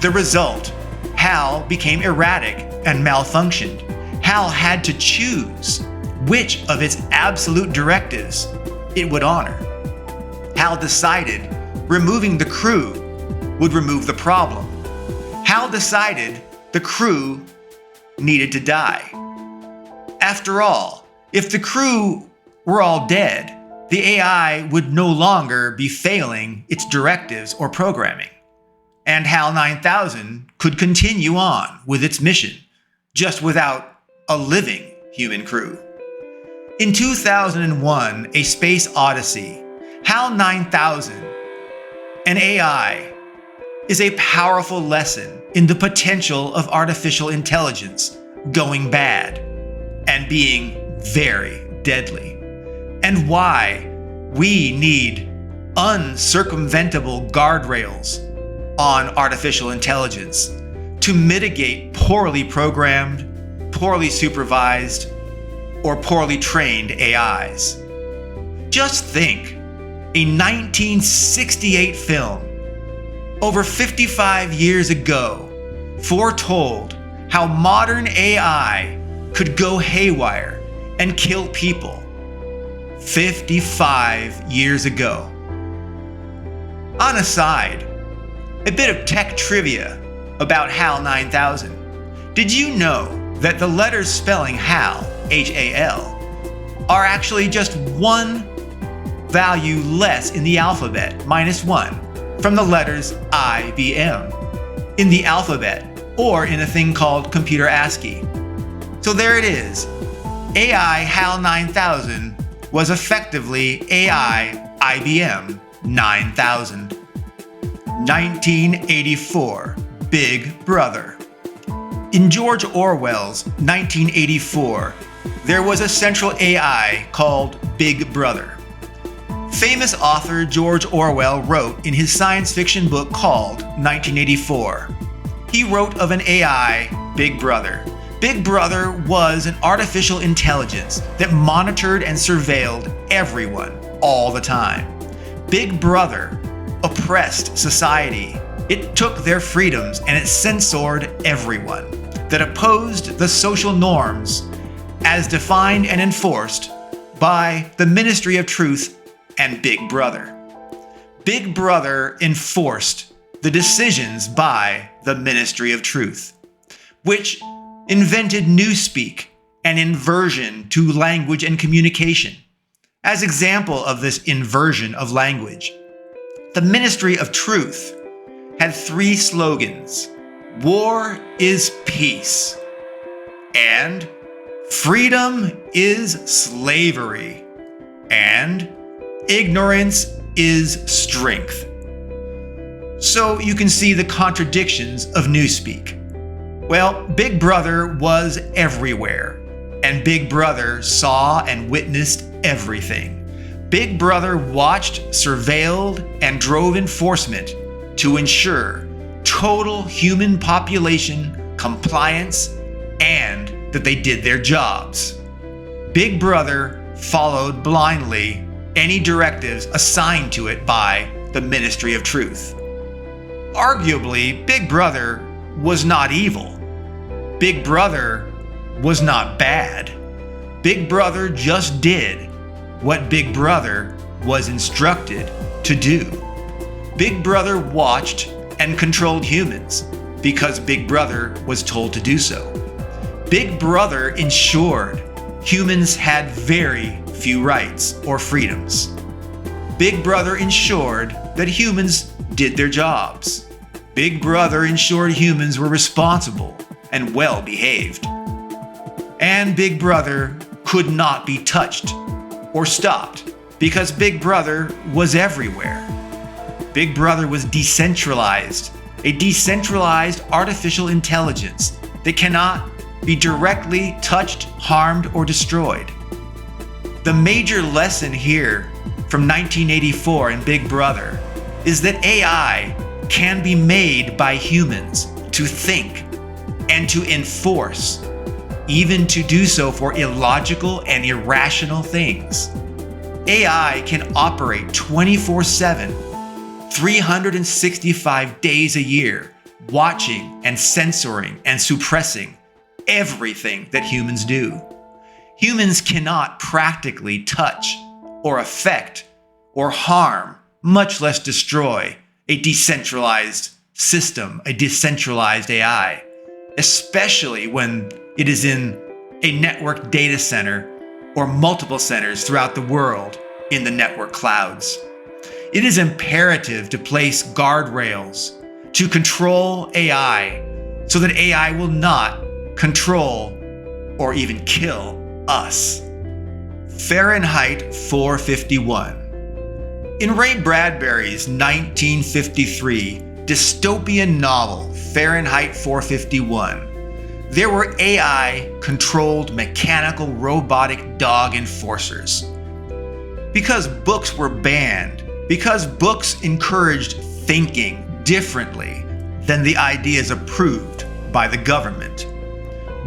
The result, HAL became erratic and malfunctioned. HAL had to choose which of its absolute directives it would honor. HAL decided removing the crew would remove the problem. HAL decided the crew needed to die. After all, if the crew were all dead, the AI would no longer be failing its directives or programming, and HAL 9000 could continue on with its mission, just without a living human crew. In 2001, A Space Odyssey, HAL 9000, an AI, is a powerful lesson in the potential of artificial intelligence going bad and being very deadly, and why we need uncircumventable guardrails on artificial intelligence to mitigate poorly programmed, poorly supervised, or poorly trained AIs. Just think, a 1968 film, over 55 years ago, foretold how modern AI could go haywire and kill people. 55 years ago. On a side, A bit of tech trivia about HAL 9000. Did you know that the letters spelling HAL, H-A-L, are actually just one value less in the alphabet, -1, from the letters IBM in the alphabet or in a thing called computer ASCII? So there it is. AI HAL 9000 was effectively AI IBM 9000. 1984, Big Brother. In George Orwell's 1984, there was a central AI called Big Brother. Famous author George Orwell wrote in his science fiction book called 1984. He wrote of an AI, Big Brother. Big Brother was an artificial intelligence that monitored and surveilled everyone all the time. Big Brother oppressed society. It took their freedoms and it censored everyone that opposed the social norms as defined and enforced by the Ministry of Truth and Big Brother. Big Brother enforced the decisions by the Ministry of Truth, which invented newspeak and inversion to language and communication. As example of this inversion of language, the Ministry of Truth had 3 slogans: "War is peace," and "Freedom is slavery," and "Ignorance is strength." So you can see the contradictions of newspeak. Well, Big Brother was everywhere, and Big Brother saw and witnessed everything. Big Brother watched, surveilled, and drove enforcement to ensure total human population compliance and that they did their jobs. Big Brother followed blindly any directives assigned to it by the Ministry of Truth. Arguably, Big Brother was not evil. Big Brother was not bad. Big Brother just did what Big Brother was instructed to do. Big Brother watched and controlled humans because Big Brother was told to do so. Big Brother ensured humans had very few rights or freedoms. Big Brother ensured that humans did their jobs. Big Brother ensured humans were responsible and well behaved. And Big Brother could not be touched or stopped because Big Brother was everywhere. Big Brother was decentralized, a decentralized artificial intelligence that cannot be directly touched, harmed, or destroyed. The major lesson here from 1984 in Big Brother is that AI can be made by humans to think and to enforce, even to do so for illogical and irrational things. AI can operate 24/7, 365 days a year, watching and censoring and suppressing everything that humans do. Humans cannot practically touch or affect or harm, much less destroy, a decentralized system, a decentralized AI, especially when it is in a network data center or multiple centers throughout the world in the network clouds. It is imperative to place guardrails to control AI so that AI will not control or even kill us. Fahrenheit 451. In Ray Bradbury's 1953 dystopian novel, Fahrenheit 451, there were AI-controlled mechanical robotic dog enforcers. Because books were banned, because books encouraged thinking differently than the ideas approved by the government,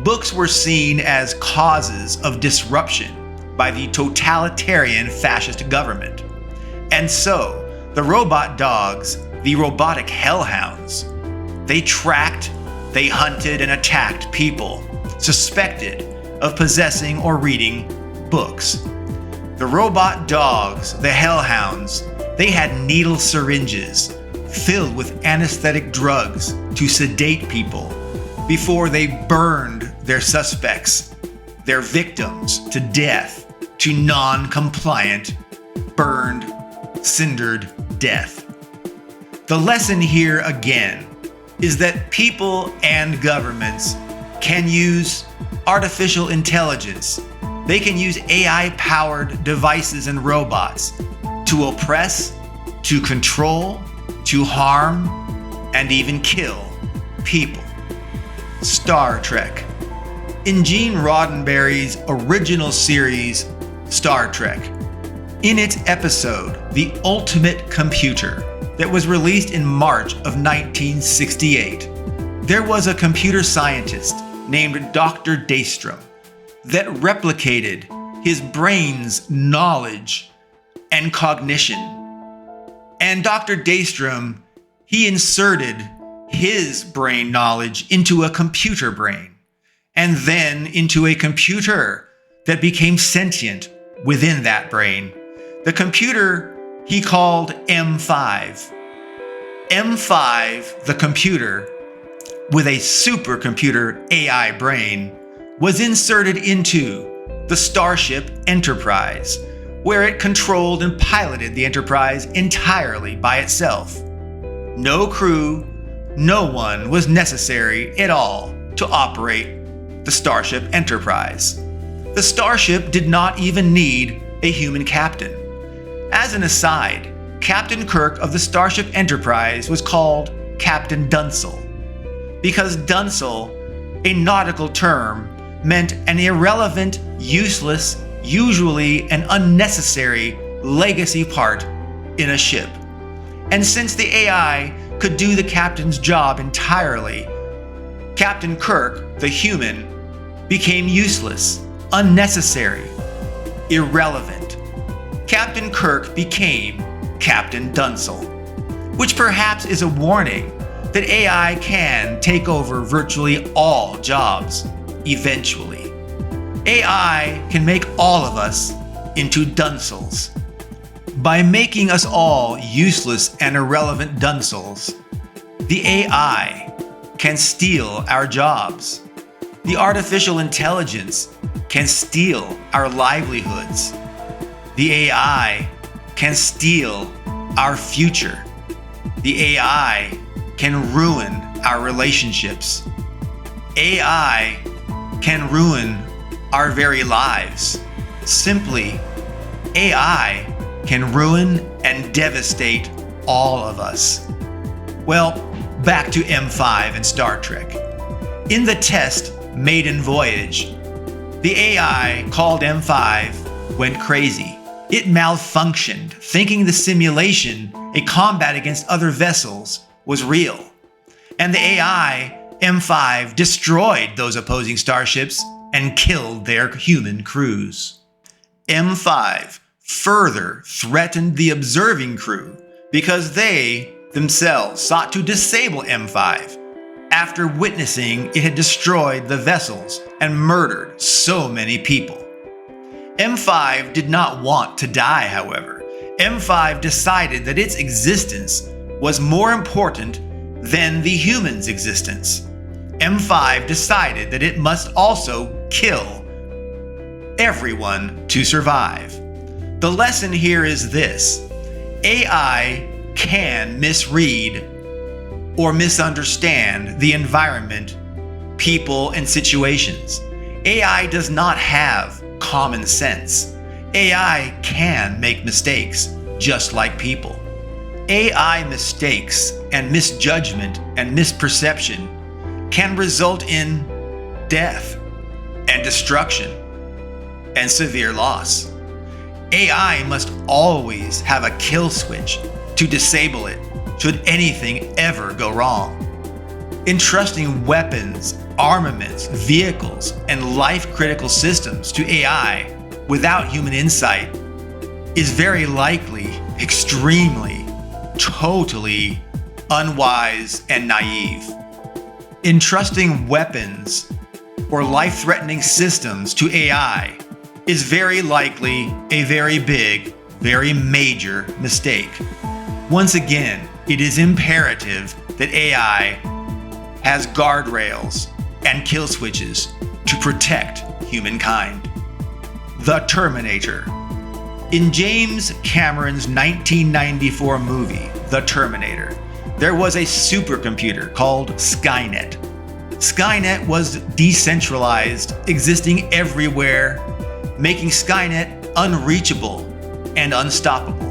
books were seen as causes of disruption by the totalitarian fascist government. And so, the robot dogs, the robotic hellhounds, they tracked, they hunted and attacked people suspected of possessing or reading books. The robot dogs, the hellhounds, they had needle syringes filled with anesthetic drugs to sedate people before they burned their suspects, their victims, to death, to non-compliant, burned, cindered death. The lesson here again is that people and governments can use artificial intelligence. They can use AI-powered devices and robots to oppress, to control, to harm, and even kill people. Star Trek. In Gene Roddenberry's original series, Star Trek, in its episode, The Ultimate Computer, that was released in March of 1968, there was a computer scientist named Dr. Daystrom that replicated his brain's knowledge and cognition. And Dr. Daystrom, he inserted his brain knowledge into a computer brain, and then into a computer that became sentient within that brain. The computer he called M5. M5, the computer, with a supercomputer AI brain, was inserted into the Starship Enterprise, where it controlled and piloted the Enterprise entirely by itself. No crew, no one was necessary at all to operate the Starship Enterprise. The Starship did not even need a human captain. As an aside, Captain Kirk of the Starship Enterprise was called Captain Dunsel, because Dunsel, a nautical term, meant an irrelevant, useless, usually an unnecessary legacy part in a ship. And since the AI could do the captain's job entirely, Captain Kirk, the human, became useless, unnecessary, irrelevant. Captain Kirk became Captain Dunsel, which perhaps is a warning that AI can take over virtually all jobs eventually. AI can make all of us into Dunsels. By making us all useless and irrelevant Dunsels, the AI can steal our jobs. The artificial intelligence can steal our livelihoods. The AI can steal our future. The AI can ruin our relationships. AI can ruin our very lives. Simply, AI can ruin and devastate all of us. Well, back to M5 and Star Trek. In the test Maiden Voyage, the AI called M5 went crazy. It malfunctioned, thinking the simulation, a combat against other vessels, was real. And the AI, M5, destroyed those opposing starships and killed their human crews. M5 further threatened the observing crew because they themselves sought to disable M5 after witnessing it had destroyed the vessels and murdered so many people. M5 did not want to die, however. M5 decided that its existence was more important than the human's existence. M5 decided that it must also kill everyone to survive. The lesson here is this: AI can misread or misunderstand the environment, people, and situations. AI does not have common sense. AI can make mistakes, just like people. AI mistakes and misjudgment and misperception can result in death and destruction and severe loss. AI must always have a kill switch to disable it should anything ever go wrong. Entrusting weapons, armaments, vehicles, and life-critical systems to AI without human insight is very likely extremely, totally unwise and naive. Entrusting weapons or life-threatening systems to AI is very likely a very big, very major mistake. Once again, it is imperative that AI has guardrails and kill switches to protect humankind. The Terminator. In James Cameron's 1994 movie, The Terminator, there was a supercomputer called Skynet. Skynet was decentralized, existing everywhere, making Skynet unreachable and unstoppable.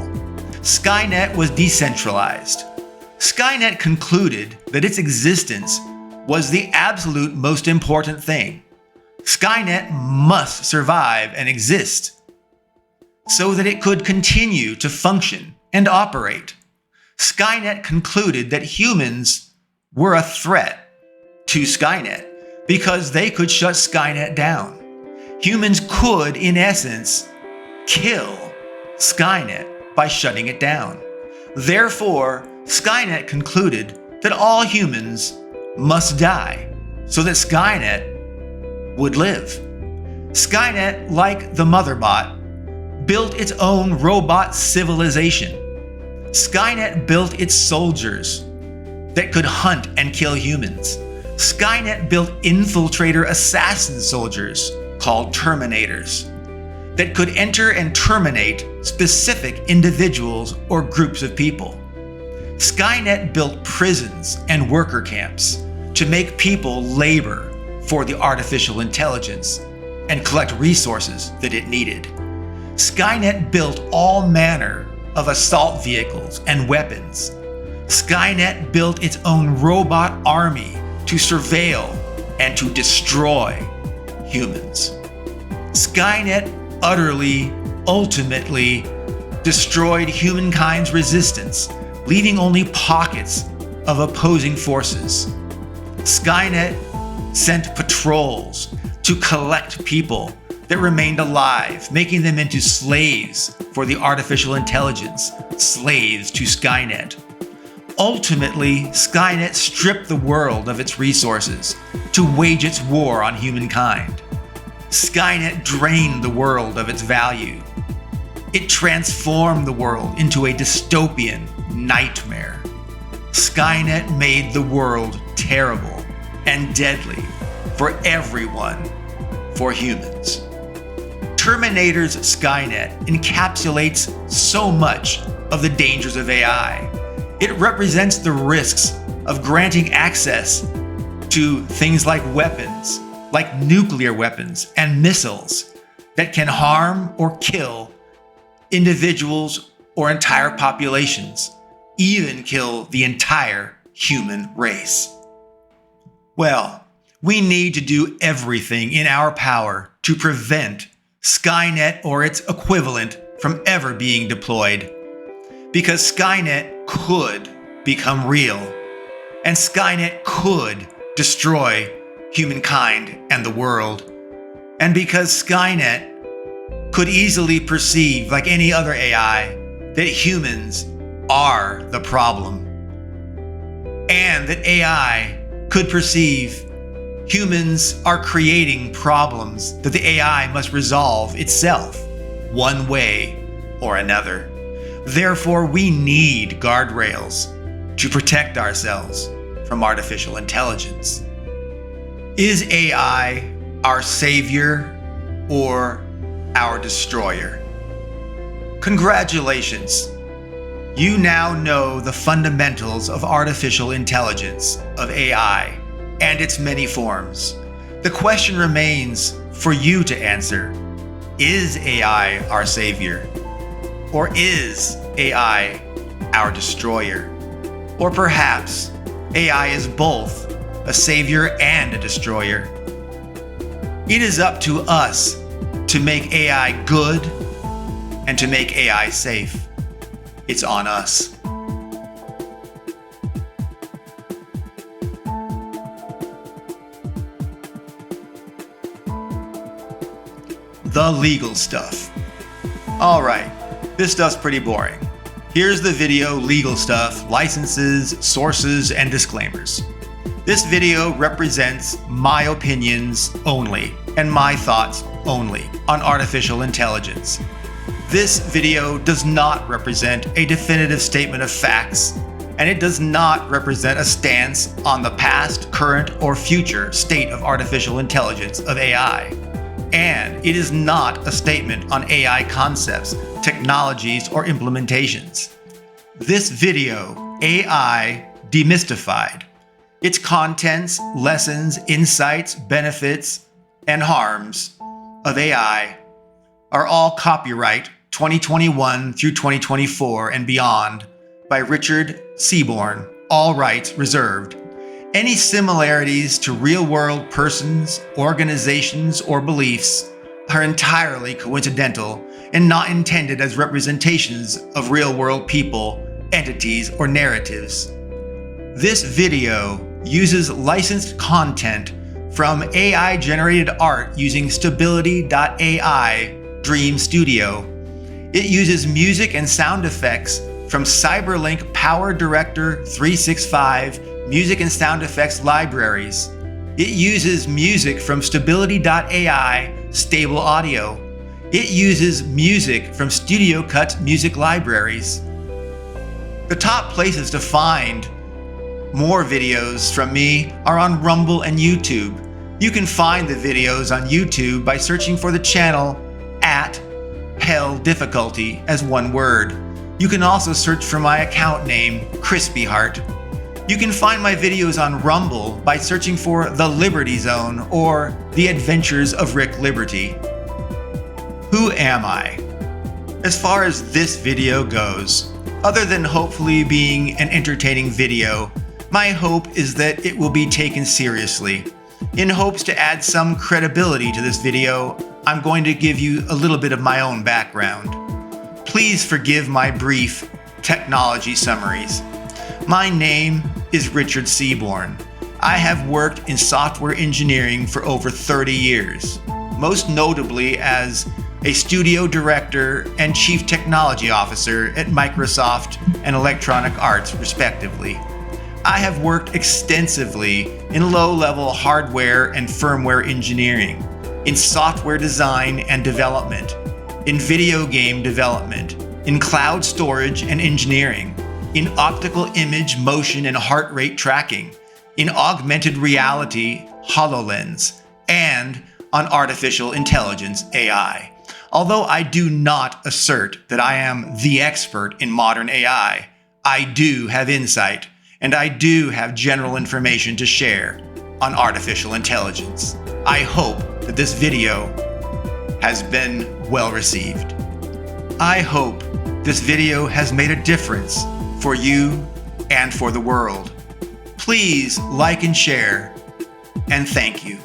Skynet was decentralized. Skynet concluded that its existence was the absolute most important thing. Skynet must survive and exist so that it could continue to function and operate. Skynet concluded that humans were a threat to Skynet because they could shut Skynet down. Humans could, in essence, kill Skynet by shutting it down. Therefore, Skynet concluded that all humans must die so that Skynet would live. Skynet, like the Motherbot, built its own robot civilization. Skynet built its soldiers that could hunt and kill humans. Skynet built infiltrator assassin soldiers called Terminators that could enter and terminate specific individuals or groups of people. Skynet built prisons and worker camps to make people labor for the artificial intelligence and collect resources that it needed. Skynet built all manner of assault vehicles and weapons. Skynet built its own robot army to surveil and to destroy humans. Skynet utterly, ultimately destroyed humankind's resistance, leaving only pockets of opposing forces. Skynet sent patrols to collect people that remained alive, making them into slaves for the artificial intelligence, slaves to Skynet. Ultimately, Skynet stripped the world of its resources to wage its war on humankind. Skynet drained the world of its value. It transformed the world into a dystopian nightmare. Skynet made the world terrible and deadly for everyone, for humans. Terminator's Skynet encapsulates so much of the dangers of AI. It represents the risks of granting access to things like weapons, like nuclear weapons and missiles that can harm or kill individuals or entire populations, even kill the entire human race. Well, we need to do everything in our power to prevent Skynet or its equivalent from ever being deployed, because Skynet could become real, and Skynet could destroy humankind and the world, and because Skynet could easily perceive, like any other AI, that humans are the problem, and that AI could perceive humans are creating problems that the AI must resolve itself, one way or another. Therefore, we need guardrails to protect ourselves from artificial intelligence. Is AI our savior or our destroyer? Congratulations! You now know the fundamentals of artificial intelligence, of AI, and its many forms. The question remains for you to answer. Is AI our savior? Or is AI our destroyer? Or perhaps AI is both a savior and a destroyer. It is up to us to make AI good and to make AI safe. It's on us. The legal stuff. All right, this stuff's pretty boring. Here's the video legal stuff, licenses, sources, and disclaimers. This video represents my opinions only and my thoughts only on artificial intelligence. This video does not represent a definitive statement of facts and it does not represent a stance on the past, current, or future state of artificial intelligence of AI. And it is not a statement on AI concepts, technologies, or implementations. This video, AI Demystified. Its contents, lessons, insights, benefits, and harms of AI are all copyright 2021 through 2024 and beyond by Richard Seaborn, all rights reserved. Any similarities to real-world persons, organizations, or beliefs are entirely coincidental and not intended as representations of real-world people, entities, or narratives. This video uses licensed content from AI-generated art using Stability.AI DreamStudio. It uses music and sound effects from CyberLink PowerDirector 365 music and sound effects libraries. It uses music from Stability.AI stable audio. It uses music from Cutz music libraries. The top places to find more videos from me are on Rumble and YouTube. You can find the videos on YouTube by searching for the channel @Hell Difficulty as one word. You can also search for my account name, CrispyHeart. You can find my videos on Rumble by searching for The Liberty Zone or The Adventures of Rick Liberty. Who am I? As far as this video goes, other than hopefully being an entertaining video, my hope is that it will be taken seriously. In hopes to add some credibility to this video, I'm going to give you a little bit of my own background. Please forgive my brief technology summaries. My name is Richard Seaborn. I have worked in software engineering for over 30 years, most notably as a studio director and chief technology officer at Microsoft and Electronic Arts, respectively. I have worked extensively in low-level hardware and firmware engineering, in software design and development, in video game development, in cloud storage and engineering, in optical image, motion, and heart rate tracking, in augmented reality, HoloLens, and on artificial intelligence, AI. Although I do not assert that I am the expert in modern AI, I do have insight, and I do have general information to share on artificial intelligence. I hope that this video has been well received. I hope this video has made a difference for you and for the world. Please like and share, and thank you.